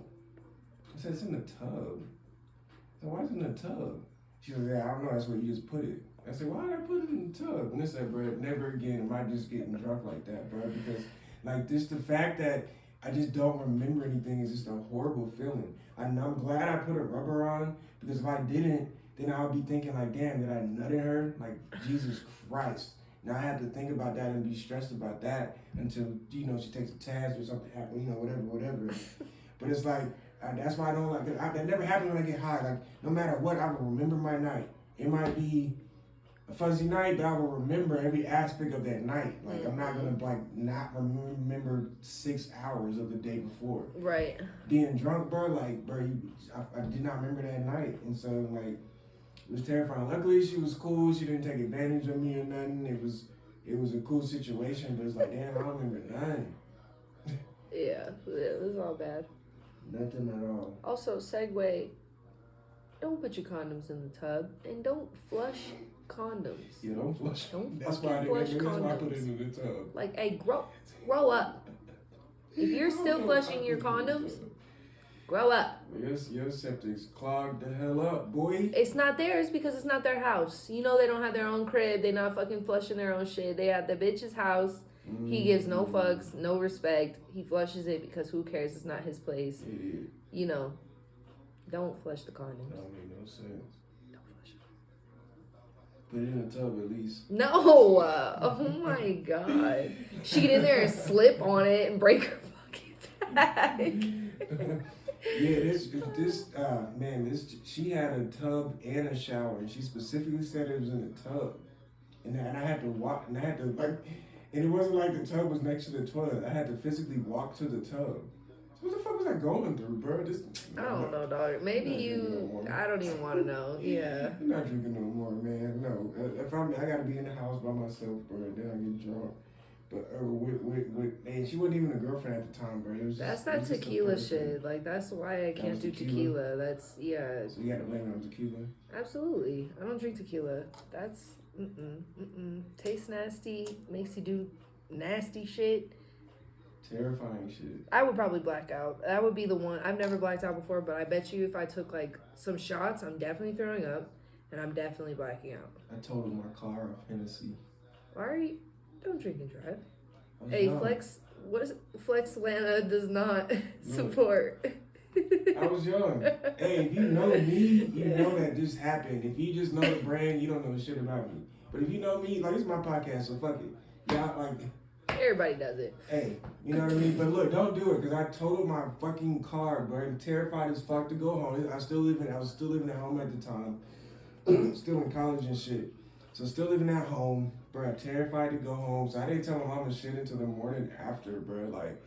I said, it's in the tub. I said, why is it in the tub? She was like, yeah, I don't know, that's where you just put it. I said, why did I put it in the tub? And I said, bro, never again am I just getting drunk like that, bro. Because, like, just the fact that I just don't remember anything is just a horrible feeling. And I'm glad I put a rubber on, because if I didn't, then I would be thinking, like, damn, did I nut in her? Like, Jesus Christ. Now I have to think about that and be stressed about that until, she takes a test or something, whatever. But it's like, that's why I don't like it. That never happens when I get high. Like, no matter what, I will remember my night. It might be a fuzzy night, but I will remember every aspect of that night. Like, I'm not gonna not remember 6 hours of the day before. Right. Being drunk, bro, I did not remember that night, and so like, it was terrifying. Luckily, she was cool. She didn't take advantage of me or nothing. It was a cool situation, but it's like, damn, I don't remember nothing. Yeah, it was all bad. Nothing at all. Also, segue. Don't put your condoms in the tub, and don't flush condoms. Yeah, don't flush. Don't That's fucking why I flush that's why I put it condoms. in the tub. Like, hey, grow up. If you're still flushing your condoms, grow up. Your septic's clogged the hell up, boy. It's not theirs because it's not their house. You know they don't have their own crib. They not fucking flushing their own shit. They at the bitch's house. He gives no fucks, no respect. He flushes it because who cares? It's not his place. Idiot. You know, don't flush the condoms. That don't make no sense. Don't flush them. Put it in the tub at least. No. Oh my god. She get in there and slip on it and break her fucking back. Yeah, this she had a tub and a shower, and she specifically said it was in the tub, and I had to walk, and I had to like, and it wasn't like the tub was next to the toilet. I had to physically walk to the tub. What the fuck was I going through, bro? I don't know, dog. Maybe you. I don't even want to know. Yeah. I'm not drinking no more, man. No, if I gotta be in the house by myself, bro, then I get drunk. But and she wasn't even a girlfriend at the time, bro. It was That's just, that it was just a tequila person. shit. Like, that's why I can't was do tequila? tequila. That's, yeah. So you gotta blame it on tequila. Absolutely. I don't drink tequila. That's, tastes nasty. Makes you do nasty shit. Terrifying shit. I would probably black out. That would be the one. I've never blacked out before, but I bet you if I took, like, some shots, I'm definitely throwing up. And I'm definitely blacking out. I totaled my car off Hennessy. Why are you... Don't drink and drive. I was Hey, young. what is Flex Atlanta does not support. I was young. Hey, if you know me, you know that this happened. If you just know the brand, you don't know shit about me. But if you know me, like, this is my podcast, so fuck it. Yeah, like, Everybody does it. hey, you know what I mean? But look, don't do it, because I totaled my fucking car, bro. I'm terrified as fuck to go home. I was still living at home at the time. Still in college and shit. So still living at home, bro. Terrified to go home. So I didn't tell my mama shit until the morning after, bro. Like,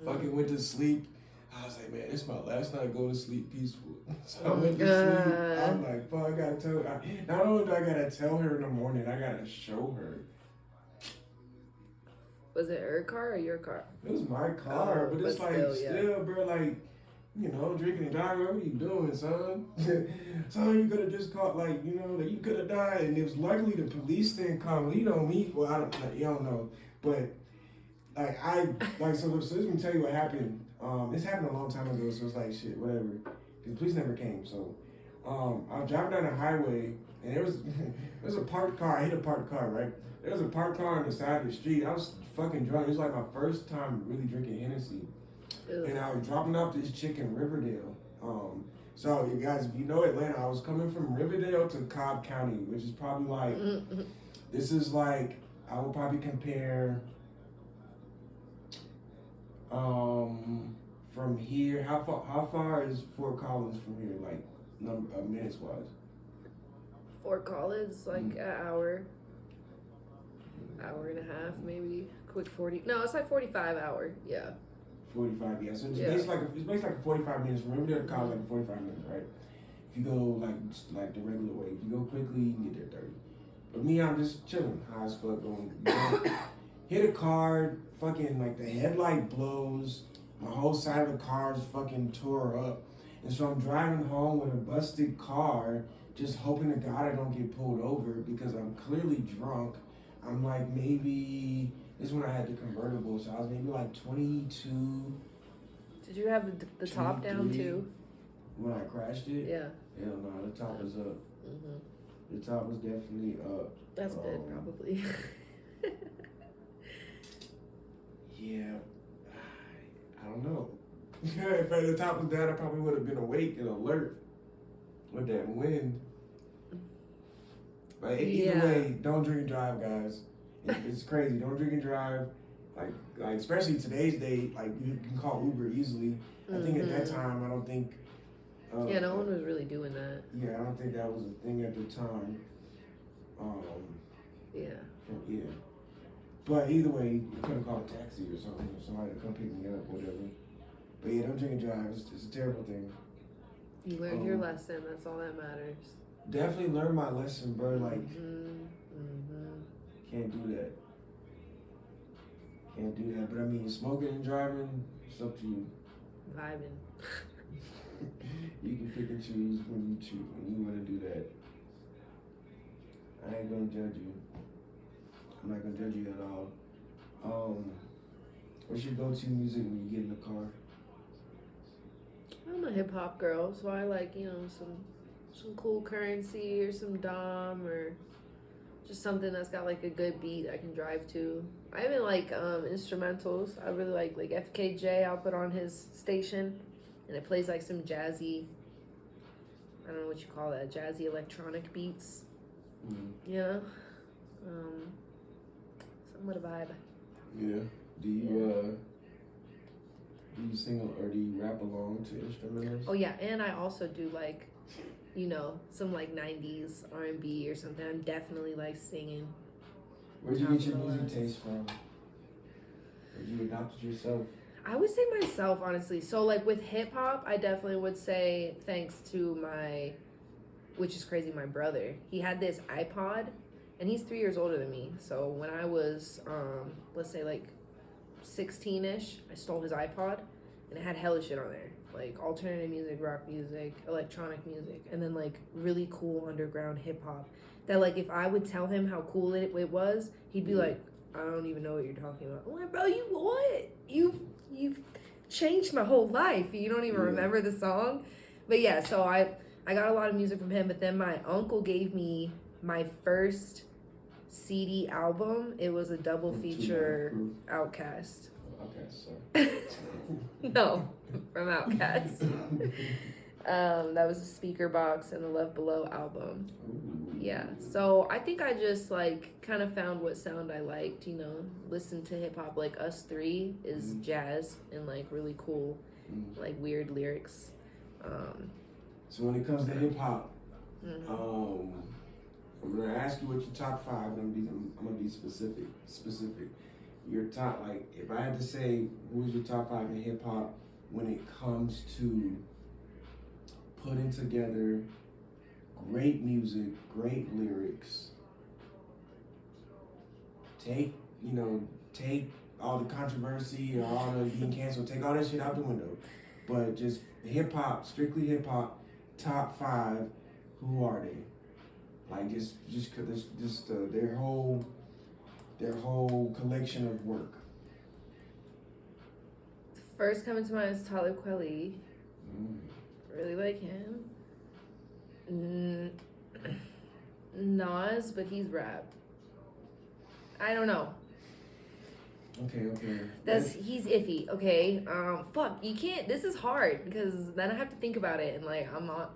fucking went to sleep. I was like, man, this is my last night go to sleep peaceful. So I went to sleep. I'm like, fuck, I gotta tell her. Not only do I gotta tell her in the morning, I gotta show her. Was it her car or your car? It was my car, but it's but like, still, bro, like, you know, drinking and driving, what are you doing, son? Son, you could have just caught, like, you know, that you could have died, and it was luckily the police didn't come. You know me, well, I don't, you don't know, but, so let me tell you what happened. This happened a long time ago, so it's like, shit, whatever. The police never came, so, I was driving down the highway, and there was a parked car. I hit a parked car, right? There was a parked car on the side of the street. I was fucking drunk. It was like my first time really drinking Hennessy. Ew. And I was dropping off this chick in Riverdale. So you guys, if you know Atlanta, I was coming from Riverdale to Cobb County, which is probably like, this is like, I would probably compare from here, how far is Fort Collins from here, like minutes wise? Fort Collins, like an hour and a half, maybe. Quick 40. No, it's like 45 hour. Yeah. 45, yeah. So it's basically like a 45 minutes from Riverdale to College, like 45 minutes, right? If you go like the regular way, if you go quickly, you can get there 30. But me, I'm just chilling, high as fuck, going. Hit a car, fucking like the headlight blows, my whole side of the car is fucking tore up, and so I'm driving home with a busted car, just hoping to God I don't get pulled over because I'm clearly drunk. I'm like maybe. This is when I had the convertible, so I was maybe like 22. Did you have the top down too? When I crashed it? Yeah. Hell no, the top was up. Mm-hmm. The top was definitely up. That's good, probably. Yeah. I don't know. If the top was down, I probably would have been awake and alert with that wind. But either way, don't drink and drive, guys. It's crazy. Don't drink and drive. Like especially today's day, like you can call Uber easily. I think at that time, I don't think. Yeah, no one was really doing that. Yeah, I don't think that was a thing at the time. Yeah. Yeah. But either way, you could have called a taxi or something, or somebody to come pick me up, whatever. But yeah, don't drink and drive. It's a terrible thing. You learned your lesson. That's all that matters. Definitely learned my lesson, bro. Like, can't do that. Can't do that. But I mean, smoking and driving, it's up to you. Vibing. You can pick and choose when you want to do that. I ain't gonna judge you. I'm not gonna judge you at all. What's your go-to music when you get in the car? I'm a hip hop girl, so I like, some cool Currency or some Dom or just something that's got like a good beat I can drive to. I even like instrumentals. I really like FKJ. I'll put on his station, and it plays like some jazzy. I don't know what you call that, jazzy electronic beats. Yeah. Somewhat a vibe. Yeah. Do you sing or do you rap along to instrumentals? Oh yeah, and I also do like, some like 90s R&B or something. I'm definitely like singing. Where'd you get your music taste from? Or you adopted yourself? I would say myself, honestly. So like with hip hop, I definitely would say thanks to which is crazy, my brother. He had this iPod, and he's 3 years older than me. So when I was, let's say like 16-ish, I stole his iPod, and it had hella shit on there. Like alternative music, rock music, electronic music, and then like really cool underground hip hop. That like if I would tell him how cool it was, he'd be like, I don't even know what you're talking about. I'm like, bro, you what? You've changed my whole life. You don't even remember the song. But yeah, so I got a lot of music from him, but then my uncle gave me my first CD album. It was a double feature Outkast. Okay, sorry. No, from Outkast. That was a Speaker Box and the Love Below album. Yeah, so I think I just like kind of found what sound I liked, listened to hip hop. Like Us Three is jazz and like really cool, like weird lyrics. So when it comes to hip hop, I'm gonna ask you what your top five. I'm gonna be specific. Your top, like if I had to say who's your top five in hip hop when it comes to putting together great music, great lyrics. Take all the controversy or all the being canceled, take all that shit out the window. But just hip hop, strictly hip hop, top five, who are they? Like just their whole collection of work. First coming to mind is Talib Kweli. Really like him. Nas, but he's rap. I don't know. Okay. He's iffy. Okay. Fuck. You can't. This is hard because then I have to think about it and like I'm on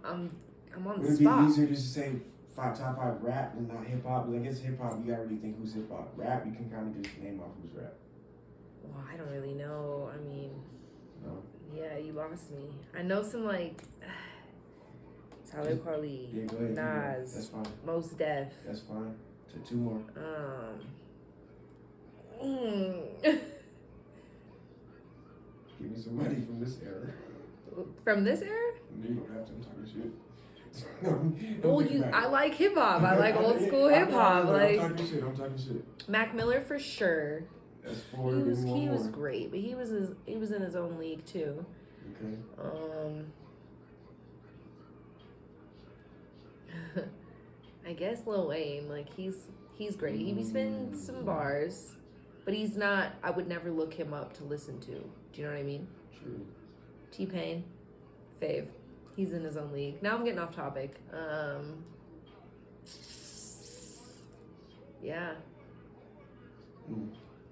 the spot. Would it be easier just to say top five rap and not hip hop? Because I guess hip hop you gotta really think who's hip hop. Rap you can kind of just name off who's rap. Well, I don't really know. I mean. No. Yeah, you lost me. I know some like Talib Kweli, Yeah, go ahead. Nas, That's fine. Mos Def. That's fine. To two more. Give me somebody from this era. From this era? You don't have to. I'm talking shit. Well, I like hip hop. I like old school hip hop. Like I'm talking shit. Mac Miller for sure. That's four. He was great, but he was in his own league too. Okay. I guess Lil Wayne, like he's great. He be spinning some bars, but he's not. I would never look him up to listen to. Do you know what I mean? True. T-Pain, fave. He's in his own league. Now I'm getting off topic. Yeah.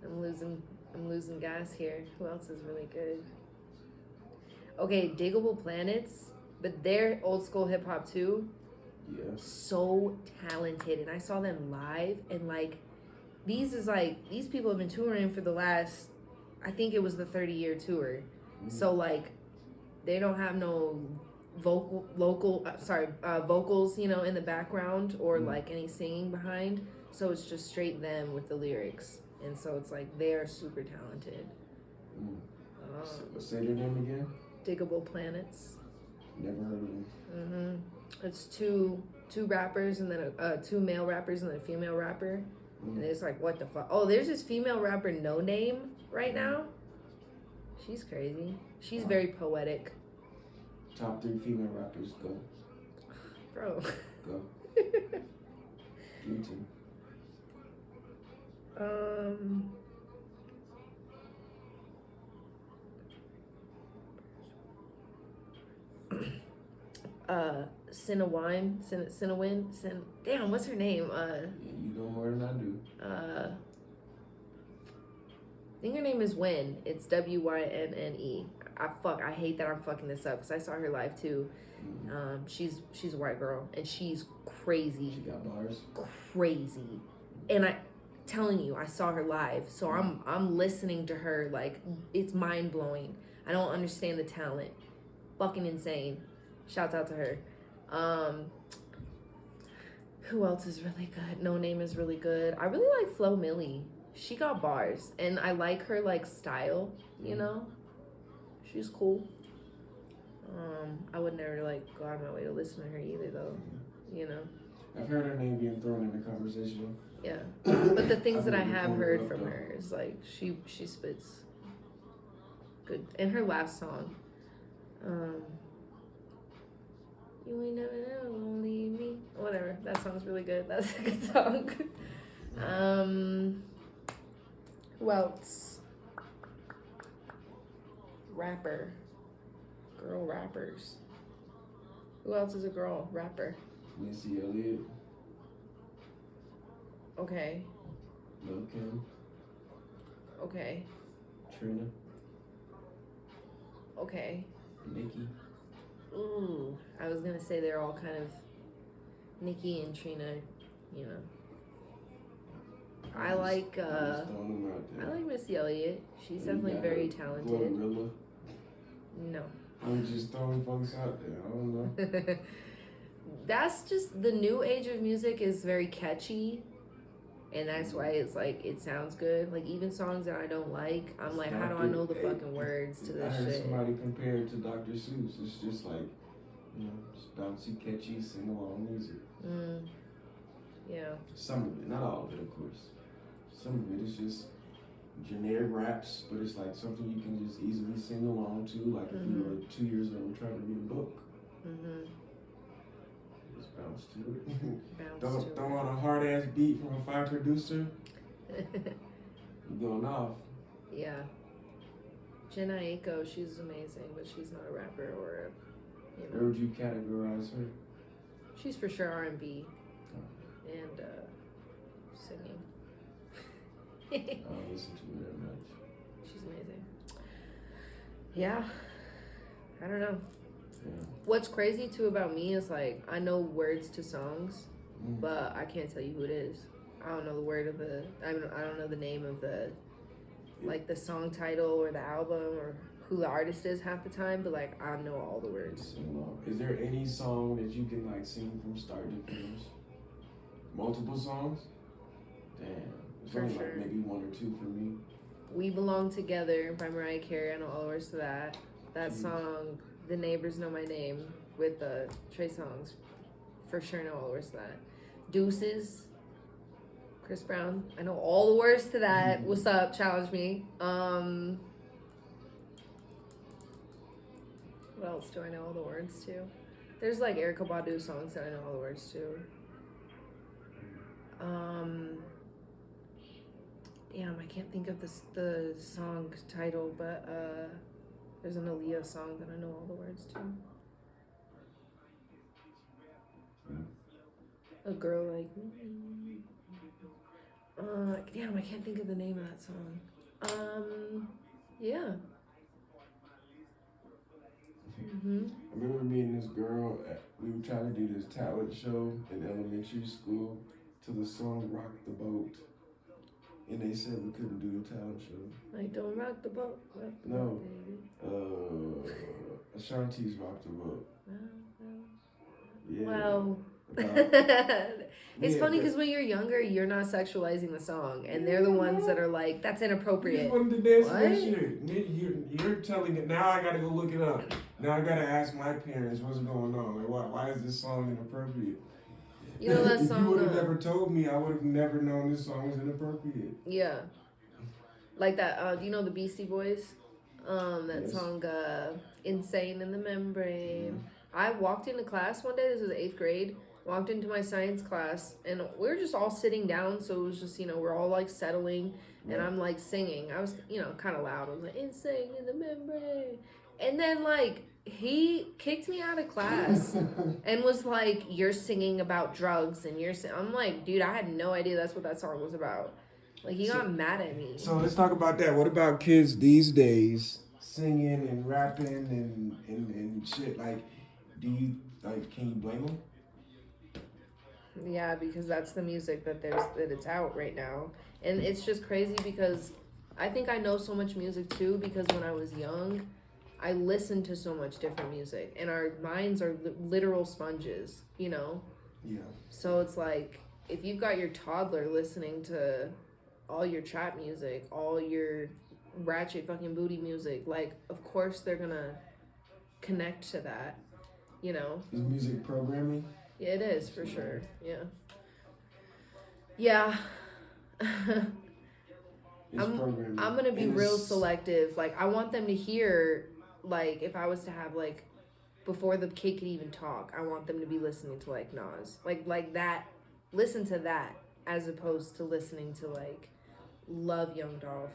I'm losing gas here. Who else is really good? Okay, Diggable Planets, but they're old school hip hop too. Yeah. So talented, and I saw them live, and like these people have been touring for the last, I think it was the 30-year tour. So like they don't have no vocals, in the background or like any singing behind. So it's just straight them with the lyrics. And so it's like they're super talented. Say their name again. Diggable Planets. Never heard of them. It's two rappers and then two male rappers and then a female rapper. And it's like, what the fuck? Oh, there's this female rapper, No Name, right now. She's crazy. She's very poetic. Top 3 female rappers. Go. Bro. Go. Give it to me. Damn, what's her name? Yeah, you know more than I do. I think her name is Wynn. It's Wynne. I hate that I'm fucking this up because I saw her live too. She's a white girl and she's crazy. She got bars. Crazy. And I telling you, I saw her live. So I'm listening to her like it's mind blowing. I don't understand the talent. Fucking insane. Shouts out to her. Who else is really good? No Name is really good. I really like Flo Milli. She got bars, and I like her like style. You know, she's cool. I would never like go out of my way to listen to her either, though. You know. I've heard her name being thrown in the conversation. Yeah, but the things that I have heard from her is like she spits good. And her last song, You Ain't Never Gonna Leave Me. Whatever, that song's really good. That's a good song. Who else? Rapper. Girl rappers. Who else is a girl rapper? Missy Elliott. Okay. Lil' Kim. Okay. Trina. Okay. Nicki. Ooh. I was gonna say they're all kind of Nicki and Trina, you know. I like Missy Elliott. She's definitely very talented. Glorilla. No. I'm just throwing folks out there. I don't know. That's just the new age of music is very catchy, and that's why it's like it sounds good. Like even songs that I don't like, I'm like, how do I know the fucking words to this I heard shit? somebody compare it to Dr. Seuss. It's just like, you know, just bouncy, catchy, sing along music. Yeah. Some of it, not all of it, of course. Some of it is just generic raps, but it's like something you can just easily sing along to, like if you were 2 years old trying to read a book. Just bounce to it. Throw on a hard ass beat from a fire producer. You're going off. Yeah. Jenna Aiko, she's amazing, but she's not a rapper or a, you know. Where would you categorize her? She's for sure R&B and singing. I don't listen to her that much. She's amazing. Yeah. I don't know. Yeah. What's crazy too about me is like I know words to songs, but I can't tell you who it is. I don't know the word of the. I don't know the name of the, like the song title or the album or who the artist is half the time. But like I know all the words. Is there any song that you can like sing from start to finish? Multiple songs? Damn. It's only like maybe one or two for me. We Belong Together by Mariah Carey. I know all the words to that. That song, The Neighbors Know My Name with Trey Songz. For sure know all the words to that. Deuces, Chris Brown. I know all the words to that. What's up? Challenge me. What else do I know all the words to? There's like Erykah Badu songs that I know all the words to. Damn, I can't think of the song title, but there's an Aaliyah song that I know all the words to. A Girl Like Me. Damn, I can't think of the name of that song. Yeah. I remember me and this girl, we were trying to do this talent show in elementary school to the song Rock the Boat. And they said we couldn't do a talent show. Like, don't rock the boat. Rock the No. boat, baby. Ashanti's Rock the Boat. Yeah. Well, it's funny because when you're younger, you're not sexualizing the song, and they're the ones that are like, "That's You inappropriate." just wanted to dance to What? that shit. You're telling it now. I gotta go look it up. Now I gotta ask my parents what's going on. Like, why is this song inappropriate? You know that If song? you would have never told me, I would have never known this song was inappropriate. Yeah, like that. Do you know the Beastie Boys? That Yes. song, Insane in the Membrane. Mhm. I walked into class one day, this was 8th grade, walked into my science class, and we were just all sitting down, so it was just, we're all, like, settling, and Right. I'm, like, singing. I was, kind of loud. I was like, Insane in the Membrane. And then, like, he kicked me out of class and was like, you're singing about drugs, and I'm like, dude, I had no idea that's what that song was about. Like, he got mad at me. So let's talk about that. What about kids these days singing and rapping and shit? Like, can you blame them? Yeah, because that's the music that it's out right now. And it's just crazy because I think I know so much music too because when I was young, I listened to so much different music and our minds are literal sponges, Yeah. So it's like if you've got your toddler listening to all your trap music, all your ratchet fucking booty music, like of course they're gonna connect to that, Is music programming? Yeah, it is for sure. Yeah. Yeah. It's programming. I'm gonna be And real it's- selective. Like I want them to hear, like if I was to have like before the kid could even talk, I want them to be listening to like Nas, like that. Listen to that as opposed to listening to like Love Young Dolph,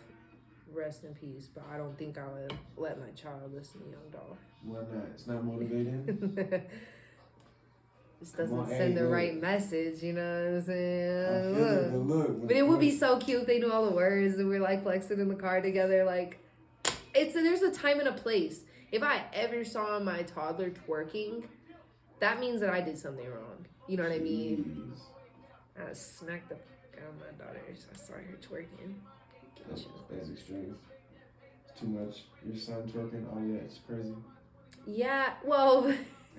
rest in peace. But I don't think I would let my child listen to Young Dolph. Why not? It's not motivating. This doesn't Come on, send hey, the look. right message, you know what I'm I saying? feel it, but look. But it would be so cute if they knew all the words and we're like flexing in the car together. Like, there's a time and a place. If I ever saw my toddler twerking, that means that I did something wrong. You know what I mean? Jeez. I smacked the fuck out of my daughter. I saw her twerking. That's extreme. It's too much. Your son twerking, all that. It's crazy. Yeah, well,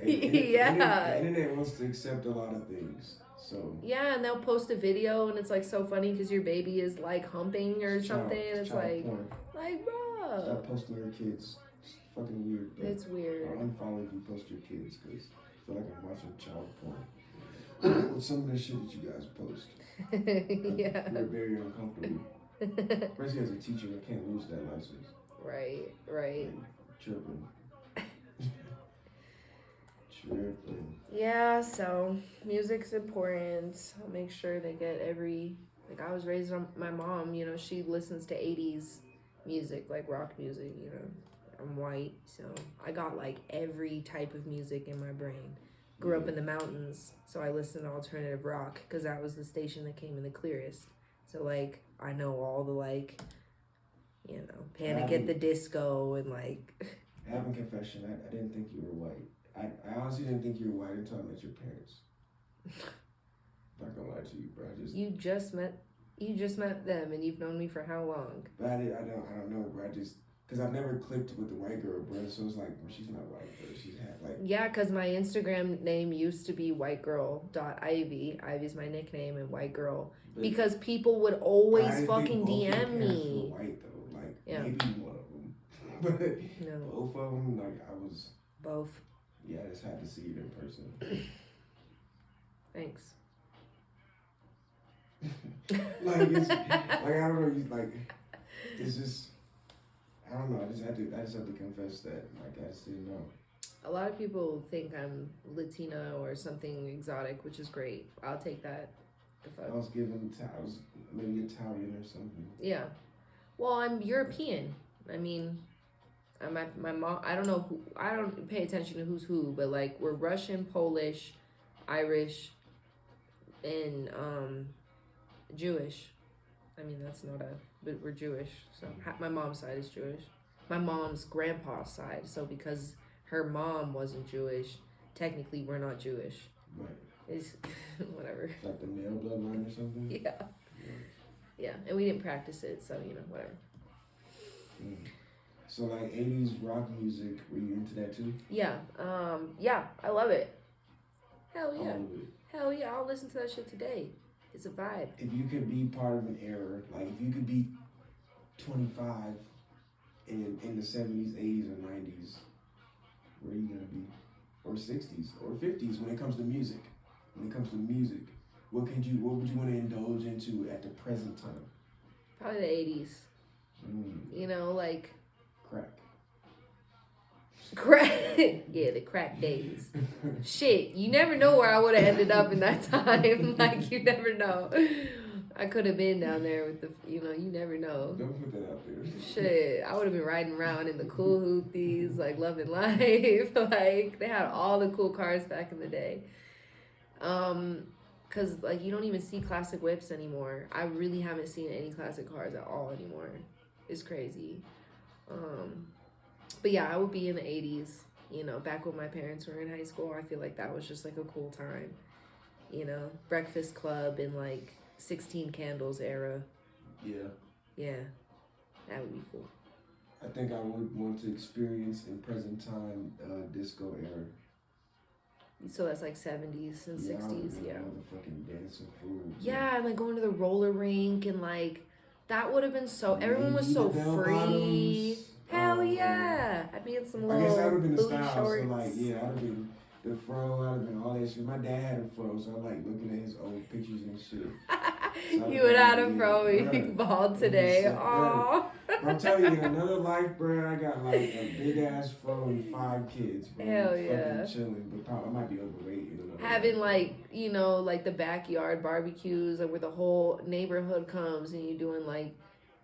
yeah. The internet wants to accept a lot of things. So Yeah, and they'll post a video and it's like so funny because your baby is like humping or something. And it's like, porn. bro. Stop posting your kids. It's fucking weird. Bro. It's weird. I'll unfollow if you post your kids because I feel like I'm watching child porn. With some of the shit that you guys post. Yeah. You're very uncomfortable. Especially as a teacher, I can't lose that license. Right. Like, tripping. Yeah, so music's important. I'll make sure they get like I was raised on my mom, she listens to 80s music, like rock music, I'm white, so I got like every type of music in my brain. Grew up in the mountains, so I listened to alternative rock because that was the station that came in the clearest. So like I know all the like, Panic at the Disco and like. I have a confession. I didn't think you were white. I honestly didn't think you were white until I met your parents. Not gonna lie to you, bro. You just met them, and you've known me for how long? But I don't know, bro. Cause I've never clicked with the white girl, bro. So it's like, well, she's not white, bro. She's like. Yeah, cause my Instagram name used to be whitegirl.ivy. Ivy's my nickname, and white girl because people would always fucking DM me. White though, like Yeah. maybe one of them, but No. both of them, like I was. Both. Yeah, I just had to see it in person. Thanks. Like it's like I don't know, like it's just I don't know. I just have to confess that like I just didn't know. A lot of people think I'm Latina or something exotic, which is great. I'll take that. I was maybe Italian or something. Yeah. Well, I'm European. I mean, my mom. I don't know who. I don't pay attention to who's who, but like we're Russian, Polish, Irish, and Jewish. I mean, that's not but we're Jewish. So my mom's side is Jewish. My mom's grandpa's side. So because her mom wasn't Jewish, technically we're not Jewish. Right. It's whatever. It's like the male bloodline or something. Yeah. Yeah, and we didn't practice it, so whatever. Mm. So like 80s rock music, were you into that too? Yeah. Yeah, I love it. Hell yeah. All of it. Hell yeah, I'll listen to that shit today. It's a vibe. If you could be part of an era, like if you could be 25 in the 70s, 80s, or 90s, where are you gonna be? Or 60s, or 50s when it comes to music. When it comes to music, what would you want to indulge into at the present time? Probably the 80s. Mm, Like crack. Yeah, the crack days. Shit, you never know where I would have ended up in that time. Like, you never know. I could have been down there with the, you never know. Don't put that out there. Shit, I would have been riding around in the cool hoopties, like, loving life. Like, they had all the cool cars back in the day. Because, like, you don't even see classic whips anymore. I really haven't seen any classic cars at all anymore. It's crazy. But yeah, I would be in the 80s, back when my parents were in high school. I feel like that was just, like, a cool time. Breakfast Club and, like, 16 Candles era. Yeah. Yeah. That would be cool. I think I would want to experience in present time disco era. So that's like 70s and 60s, yeah. Fucking dancing food. Yeah, and like going to the roller rink and like that would have been so. Everyone was so free. Hell yeah! I'd be in some little. I guess that would have been the booty style. shorts. So like, yeah, I'd have been the fro. I'd have been all that shit. My dad had a fro, so I'm like looking at his old pictures and shit. So you would have a fro and you bald today. Aww. I'm telling you, in another life, bro, I got like a big ass fro and 5 kids, bro. Hell yeah. Fucking chilling, but probably I might be overweight. Having like, like the backyard barbecues like where the whole neighborhood comes and you doing like,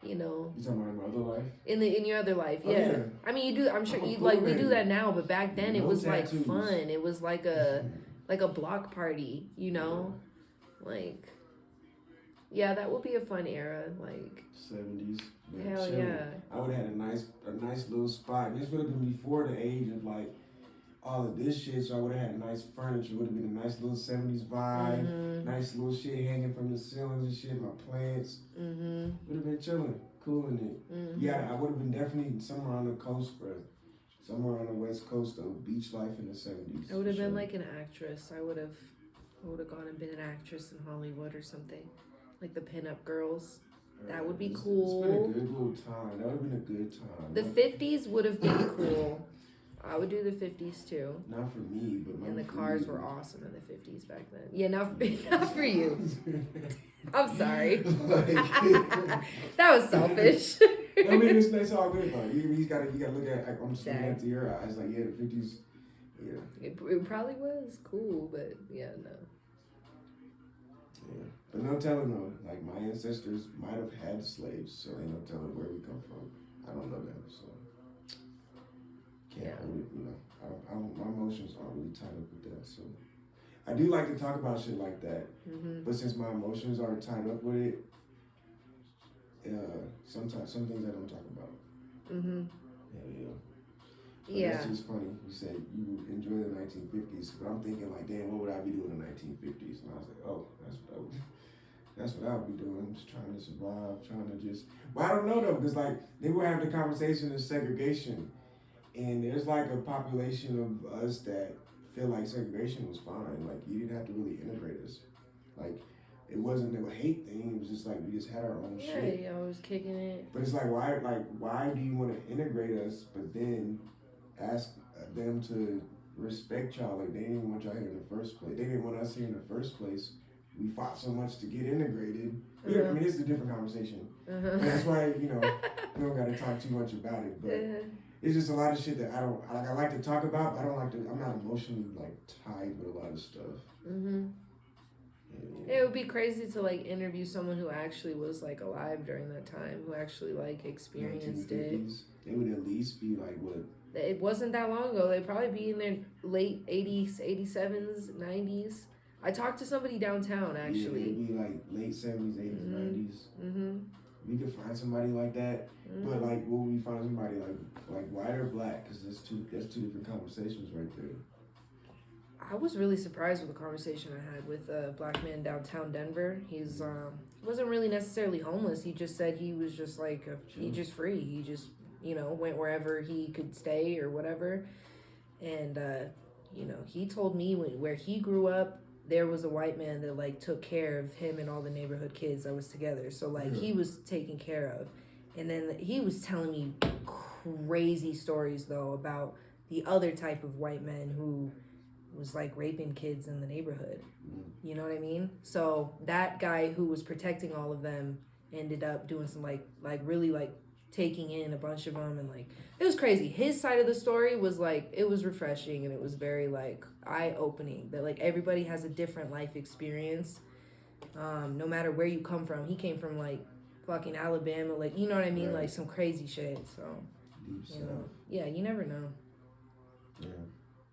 You talking about in my other life? In your other life, yeah. Yeah. I mean, you do. I'm sure you cool like we man. do that now, but back then it was tattoos. like fun. It was like a block party, like. Yeah, that would be a fun era, like 70s. Hell yeah. I would have had a nice little spot. And this would have been before the age of like all of this shit, so I would have had nice furniture. Would have been a nice little 70s vibe, nice little shit hanging from the ceilings and shit. My plants would have been chilling, cooling it. Yeah, I would have been definitely somewhere on the coast, bro. Somewhere on the west coast of beach life in the 70s. I would have been like an actress. I would have gone and been an actress in Hollywood or something. Like the pinup girls. That would be cool. It's been a good little time. That would have been a good time. The 50s would have been cool. I would do the 50s too. Not for me, but and the cars were awesome in the 50s back then. Yeah, not for you. I'm sorry. That was selfish. I mean, it's all good though. You gotta look at. I'm just looking into your eyes. Like, yeah, the 50s. Yeah. It probably was cool, but yeah, no. Yeah, but no telling though. Like my ancestors might have had slaves, so ain't no telling where we come from. I don't know them, so can't hold it. I don't. My emotions aren't really tied up with that. So I do like to talk about shit like that, but since my emotions are tied up with it, sometimes some things I don't talk about. Yeah. That's just funny. You said you enjoy the 1950s, but I'm thinking like, damn, what would I be doing in the 1950s? And I was like, oh, that's what I would be doing. Just trying to survive, Well, I don't know though, because like they were having the conversation of segregation, and there's like a population of us that feel like segregation was fine. Like you didn't have to really integrate us. Like it wasn't a hate thing. It was just like we just had our own shit. Yeah, I was kicking it. But it's like why do you want to integrate us, but then ask them to respect y'all? Like they didn't even want y'all here in the first place. They didn't want us here in the first place. We fought so much to get integrated. Yeah, I mean it's a different conversation. And that's why we don't got to talk too much about it. But it's just a lot of shit that I don't like. I like to talk about, but I don't like to. I'm not emotionally like tied with a lot of stuff. It would be crazy to like interview someone who actually was like alive during that time, who actually like experienced it. They would at least be like what? It wasn't that long ago. They'd probably be in their late 80s, 87s, 90s. I talked to somebody downtown actually. Yeah, it'd be like late 70s, 80s, 90s. We could find somebody like that, but like, will we find somebody like white or black? Because that's two different conversations right there. I was really surprised with the conversation I had with a black man downtown Denver. He's wasn't really necessarily homeless. He just said he was just like he just free. He just went wherever he could stay or whatever. And he told me where he grew up, there was a white man that like took care of him and all the neighborhood kids that was together. So like he was taken care of. And then he was telling me crazy stories though about the other type of white men who was like raping kids in the neighborhood. You know what I mean? So that guy who was protecting all of them ended up doing some like really like taking in a bunch of them, and like it was crazy. His side of the story was like it was refreshing, and it was very like eye-opening that like everybody has a different life experience, no matter where you come from. He came from like fucking Alabama, like, you know what I mean, like some crazy shit. So you know, yeah, you never know. Yeah.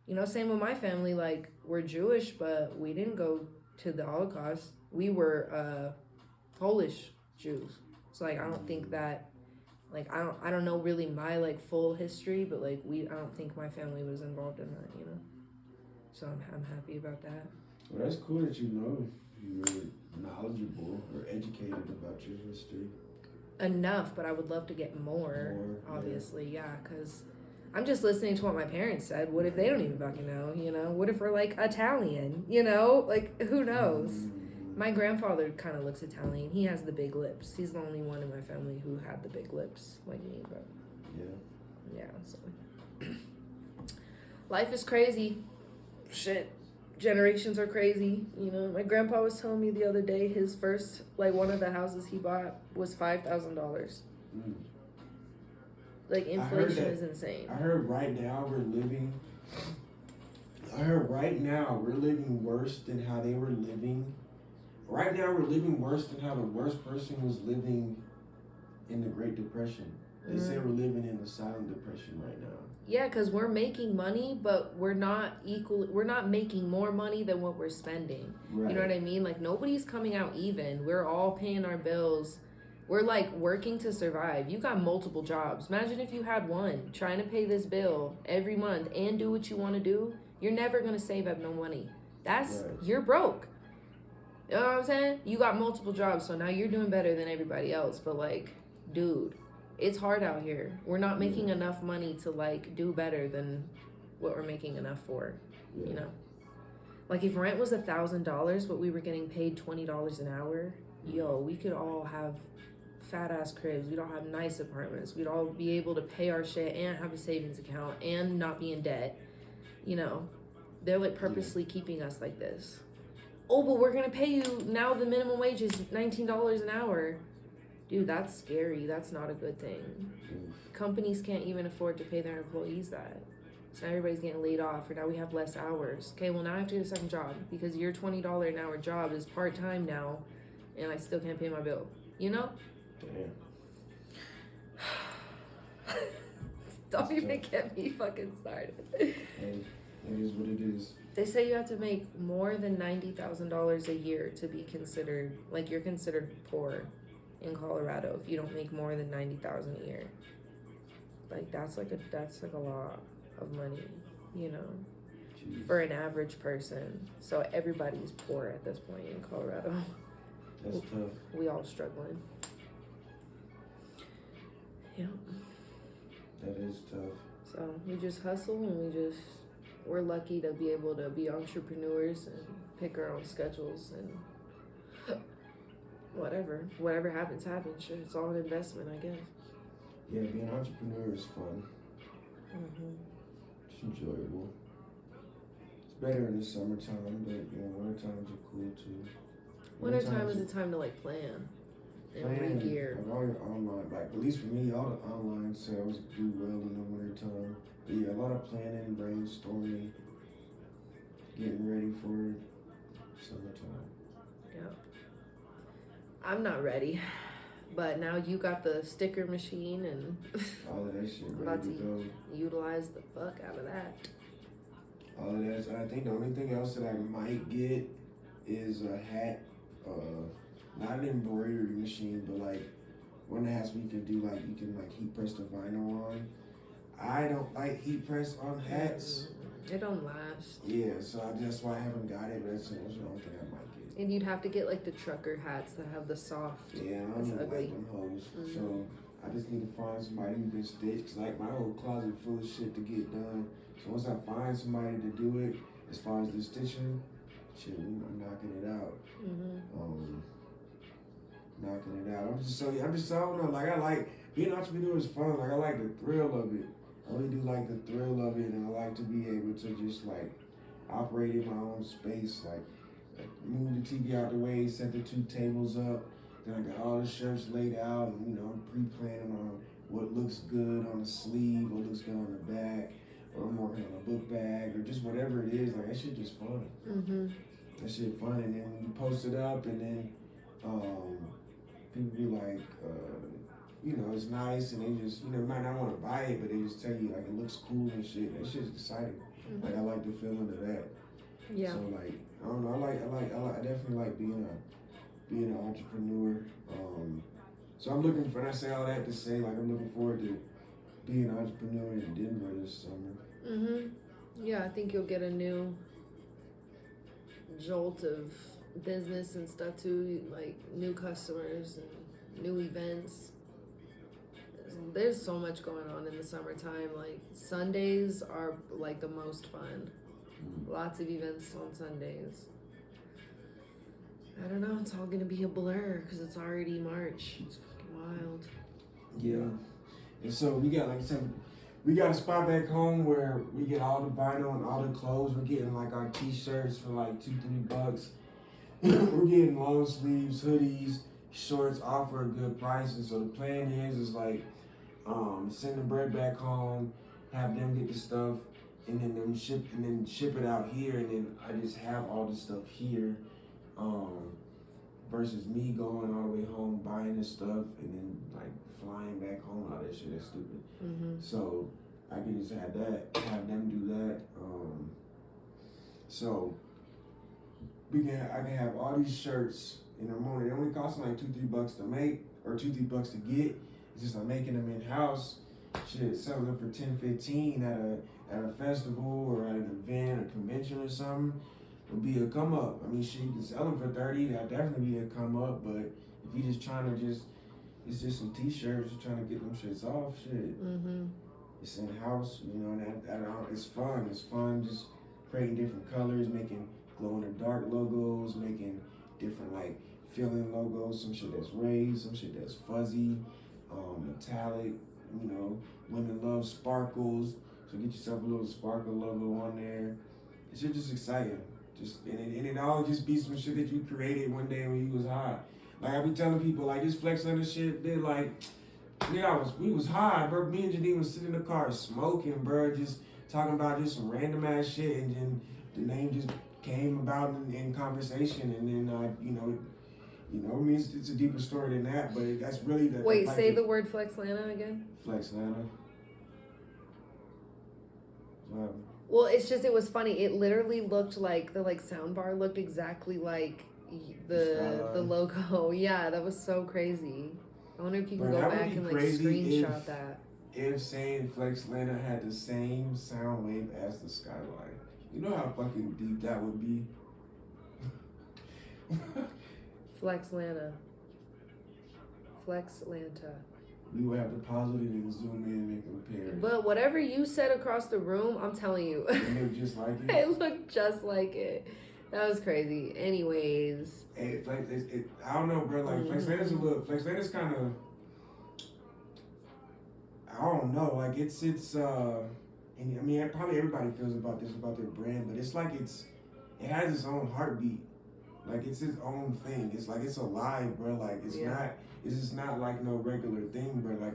You know, same with my family. Like, we're Jewish, but we didn't go to the Holocaust. We were Polish Jews. So like I don't think that, like, I don't know really my like full history, but like I don't think my family was involved in that, you know. So I'm happy about that. Well, that's cool that you know you're knowledgeable or educated about your history. Enough, but I would love to get more obviously, yeah, because I'm just listening to what my parents said. What if they don't even fucking know, you know? What if we're like Italian, you know? Like, who knows? My grandfather kind of looks Italian. He has the big lips. He's the only one in my family who had the big lips like me, but yeah, so life is crazy. Shit. Generations are crazy, you know. My grandpa was telling me the other day his first, like, one of the houses he bought was $5,000. Like, inflation is insane. I heard right now we're living worse than how they were living. Right now we're living worse than how the worst person was living in the Great Depression. They say we're living in the silent depression right now. Yeah, because we're making money, but we're not making more money than what we're spending. Right. You know what I mean? Like, nobody's coming out even. We're all paying our bills. We're, like, working to survive. You got multiple jobs. Imagine if you had one, trying to pay this bill every month and do what you want to do. You're never going to save up no money. You're broke. You know what I'm saying? You got multiple jobs, so now you're doing better than everybody else. But, like, dude, it's hard out here. We're not making enough money to, like, do better than what we're making enough for, you know? Like, if rent was $1,000, but we were getting paid $20 an hour, yo, we could all have fat-ass cribs. We'd all have nice apartments. We'd all be able to pay our shit and have a savings account and not be in debt, you know? They're, like, purposely keeping us like this. Oh, but we're going to pay you, now the minimum wage is $19 an hour. Dude, that's scary. That's not a good thing. Companies can't even afford to pay their employees that. So now everybody's getting laid off, or now we have less hours. Okay, well, now I have to get a second job because your $20 an hour job is part-time now, and I still can't pay my bill. You know? Yeah. Don't even get me fucking started. Hey, it is what it is. They say you have to make more than $90,000 a year to be considered, like, you're considered poor in Colorado if you don't make more than $90,000 a year. Like, that's like a lot of money, you know. Jeez. For an average person. So everybody's poor at this point in Colorado. That's tough. We all struggling. Yeah. That is tough. So we just hustle, and we're lucky to be able to be entrepreneurs and pick our own schedules, and whatever happens. Shit, it's all an investment, I guess. Yeah, being an entrepreneur is fun. It's enjoyable. It's better in the summertime, but you know, winter times are cool too. Wintertime is a time to like plan and re-gear. Like all your online, like at least for me, all the online sales do well in the wintertime. But yeah, a lot of planning, brainstorming, getting ready for summertime. Yeah. I'm not ready, but now you got the sticker machine and all of that shit I'm ready about to go. Utilize the fuck out of that. All of that. So I think the only thing else that I might get is a hat, not an embroidery machine, but like one that has you can do like you can like heat press the vinyl on. I don't like heat press on hats. It don't last. Yeah, so that's why I haven't got it, but that's the only thing I might get. And you'd have to get like the trucker hats that have the soft. Yeah, I don't even like them hoes. So I just need to find somebody who can stitch, cause like my whole closet full of shit to get done. So once I find somebody to do it, as far as the stitching, shit, I'm knocking it out. Knocking it out. I'm just I don't know. Like I like being an entrepreneur is fun. Like I like the thrill of it. I really do like the thrill of it, and I like to be able to just like operate in my own space. Like move the TV out the way, set the 2 tables up. Then I got all the shirts laid out, and you know I'm pre-planning on what looks good on the sleeve, what looks good on the back, or I'm working on a book bag, or just whatever it is. Like, that shit just fun. That shit fun, and then you post it up, and then people be like, you know, it's nice, and they just, you know, might not want to buy it, but they just tell you like it looks cool and shit. That shit's exciting. Like, I like the feeling of that. Yeah. So like, I don't know, I definitely like being an entrepreneur. So I'm looking for, and I say all that to say, like, I'm looking forward to being an entrepreneur in Denver this summer. Yeah, I think you'll get a new jolt of business and stuff too, like new customers and new events. There's so much going on in the summertime. Like, Sundays are like the most fun. Lots of events on Sundays. I don't know, it's all gonna be a blur because it's already March. It's fucking wild. Yeah. And so we got, like I said, we got a spot back home where we get all the vinyl and all the clothes. We're getting like our t-shirts for like $2-3. We're getting long sleeves, hoodies, shorts off for a good price. And so the plan is like send the bread back home, have them get the stuff, and then ship it out here, and then I just have all the stuff here. Versus me going all the way home, buying this stuff, and then like flying back home, all that shit, that's stupid. So I can just have them do that. So I can have all these shirts in the morning. It only costs like $2-3 to make, or $2-3 to get. It's just like making them in house. Shit, selling them for $10-15 at a festival or at an event, a convention or something. Would be a come up. I mean, shit, you can sell them for $30. That'd definitely be a come up. But if you just trying to it's just some t-shirts, you're trying to get them shits off. Shit, it's in house, you know. And it's fun. It's fun just creating different colors, making glow in the dark logos, making different like feeling logos. Some shit that's raised, some shit that's fuzzy, metallic. You know, women love sparkles, so get yourself a little sparkle logo on there. It's just exciting. And it all just be some shit that you created one day when you was high. Like, I be telling people, like, this Flex Under shit, they like, yeah, we was high, bro. Me and Janine was sitting in the car smoking, bro, just talking about just some random ass shit, and then the name just came about in conversation, and then I mean, it's a deeper story than that, but that's really the. Wait, say the word Flexlana again. Flexlana. Well, it's just, it was funny. It literally looked like the sound bar looked exactly like the logo. Yeah, that was so crazy. I wonder if you can go back and screenshot that. If saying Flexlana had the same sound wave as the skyline, you know how fucking deep that would be. Flexlanta. Flexlanta. We would have to pause it and zoom in and compare. But whatever you said across the room, I'm telling you. It looked just like it? It looked just like it. That was crazy. Anyways. Hey, I don't know, bro. Like, Flexlana's kind of, I don't know. Like, it's and I mean, probably everybody feels about their brand, but it's like it has its own heartbeat. Like, it's its own thing. It's like, it's alive, bro. Like, it's just not like no regular thing, bro. Like,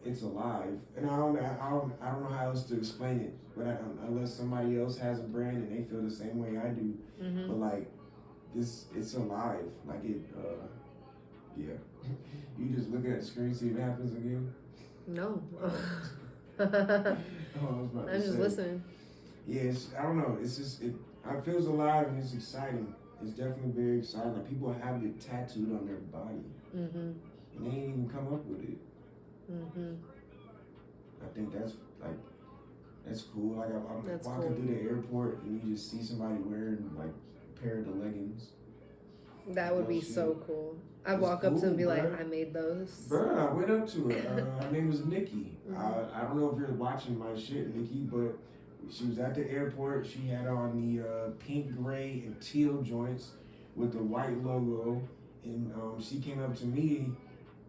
it's alive. And I don't know how else to explain it, but unless somebody else has a brand and they feel the same way I do. But like, it's alive. Like it, yeah. You just look at the screen, see if it happens again. No. I'm just listening. Yeah, I don't know. It's just it feels alive and it's exciting. It's definitely very exciting. Like, people have it tattooed on their body. And they ain't even come up with it. I think that's cool. Like, I'm walking through the airport and you just see somebody wearing like a pair of the leggings. That would be so cool. I'd walk up to them and be like, I made those. Bro, I went up to her. Her name was Nikki. I don't know if you're watching my shit, Nikki, but she was at the airport. She had on the pink, gray, and teal joints with the white logo. And she came up to me,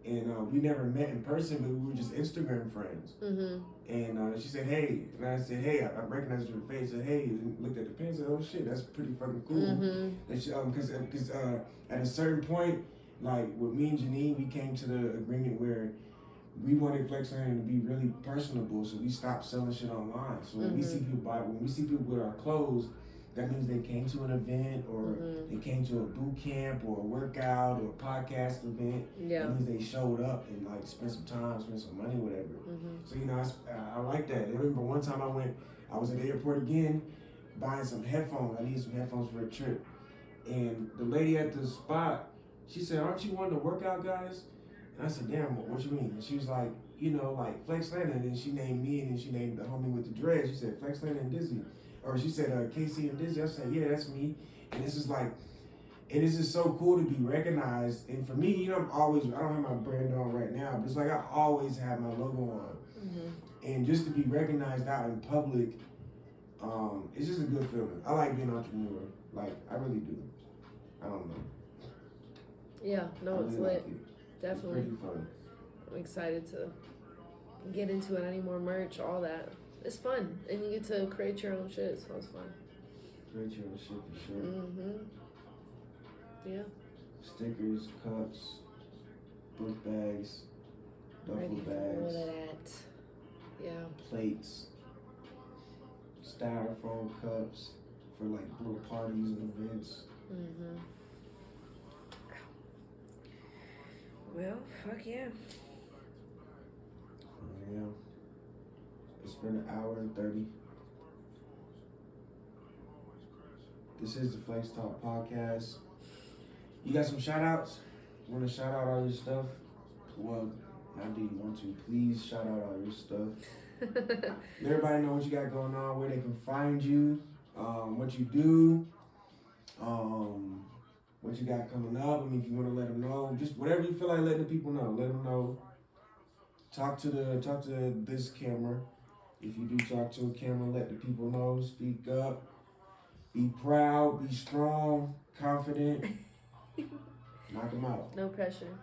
and we never met in person, but we were just Instagram friends. And she said, hey. And I said, hey. I recognized her face. I said, hey. And looked at the pen and said, oh, shit, that's pretty fucking cool. And she, because at a certain point, like with me and Janine, we came to the agreement where we wanted FLXland to be really personable, so we stopped selling shit online. So when we see people with our clothes, that means they came to an event or they came to a boot camp or a workout or a podcast event. Yeah. That means they showed up and like spent some time, spent some money, whatever. So I like that. I remember one time I was at the airport again, buying some headphones. I needed some headphones for a trip, and the lady at the spot, she said, "Aren't you one of the workout guys?" And I said, "Damn, what you mean?" And she was like, like FLXland, and then she named me, and then she named the homie with the dreads. She said FLXland and Dizzy. Or she said, Casey and Dizzy. I said, yeah, that's me. And this is like, and it's just so cool to be recognized. And for me, I don't have my brand on right now, but it's like I always have my logo on. And just to be recognized out in public, it's just a good feeling. I like being an entrepreneur. Like, I really do. I don't know. Yeah, no, it's lit. Definitely. It's pretty fun. I'm excited to get into it. I need more merch, all that. It's fun, and you get to create your own shit, so it's fun. Create your own shit for sure. Yeah. Stickers, cups, book bags, duffel Ready for bags, all of that. Yeah. plates, styrofoam cups for like little parties and events. Well, fuck yeah. Yeah. It's been an hour and 30. This is the FLXtalk Podcast. You got some shout outs? Want to shout out all your stuff? Well, not do you want to. Please shout out all your stuff. Let everybody know what you got going on, where they can find you, what you do, what you got coming up. I mean, if you want to let them know, just whatever you feel like letting the people know, let them know. Talk to this camera. If you do talk to a camera, let the people know. Speak up. Be proud. Be strong. Confident. Knock them out. No pressure.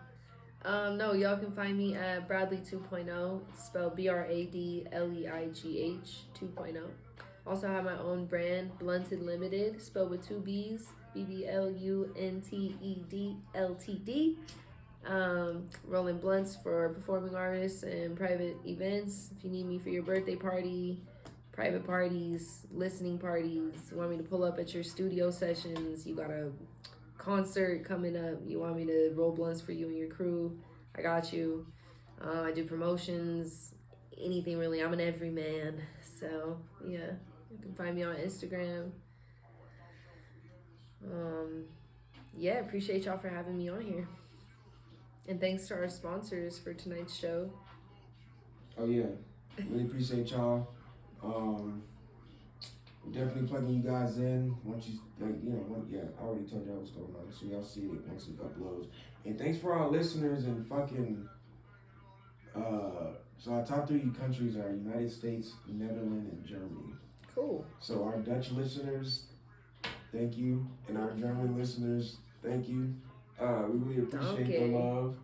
No, y'all can find me at Bradley 2.0. It's spelled BRADLEIGH 2.0. Also have my own brand, Blunted Limited, spelled with 2 B's, BBLUNTED LTD. Rolling blunts for performing artists and private events. If you need me for your birthday party, private parties, listening parties, you want me to pull up at your studio sessions, you got a concert coming up, you want me to roll blunts for you and your crew, I got you. I do promotions, anything really. I'm an everyman. So yeah, you can find me on Instagram. Yeah, appreciate y'all for having me on here. And thanks to our sponsors for tonight's show. Oh yeah, really appreciate y'all. Definitely plugging you guys in once you I already told y'all what's going on, so y'all see it once it uploads. And thanks for our listeners in fucking. So our top 3 countries are United States, Netherlands, and Germany. Cool. So our Dutch listeners, thank you, and our German listeners, thank you. We really appreciate the love.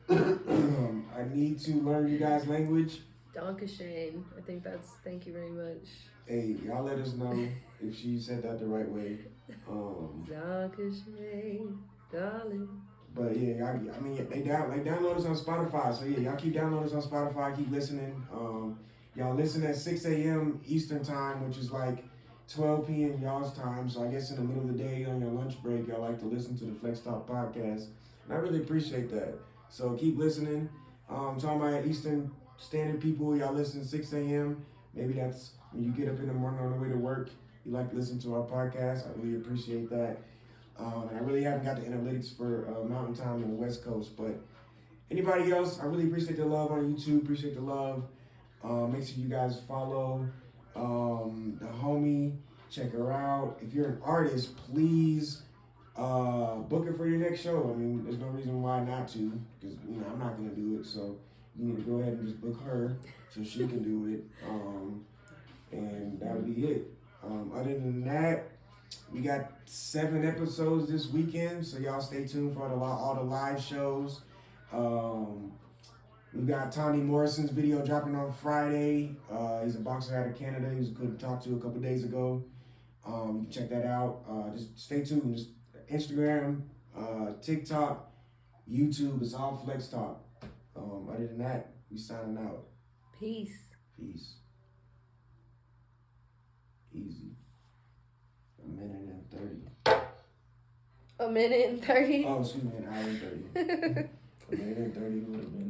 I need to learn you guys' language. Dankeschön. I think that's thank you very much. Hey, y'all let us know if she said that the right way. Dankeschön, darling. But yeah, they download us on Spotify. So yeah, y'all keep downloading us on Spotify. Keep listening. Y'all listen at 6 a.m. Eastern time, which is like 12 p.m. y'all's time. So I guess in the middle of the day on your lunch break, y'all like to listen to the FLXtalk Podcast. And I really appreciate that. So keep listening. Talking about Eastern Standard people, y'all listen 6 a.m. Maybe that's when you get up in the morning on the way to work. You like to listen to our podcast. I really appreciate that. And I really haven't got the analytics for Mountain Time in the West Coast. But anybody else, I really appreciate the love on YouTube. Appreciate the love. Make sure you guys follow the homie. Check her out. If you're an artist, please book her for your next show. I mean, there's no reason why not to, because I'm not gonna do it. So you need to go ahead and just book her so she can do it. And that'll be it. Other than that, we got 7 episodes this weekend, so y'all stay tuned for all the live shows. We've got Tommy Morrison's video dropping on Friday. He's a boxer out of Canada. He was good to talk to a couple days ago. You can check that out. Just stay tuned. Just Instagram, TikTok, YouTube. It's all FLXtalk. Other than that, we signing out. Peace. Peace. Easy. A minute and 30. A minute and 30. Oh, excuse me, an hour and 30. A minute and 30 would have been.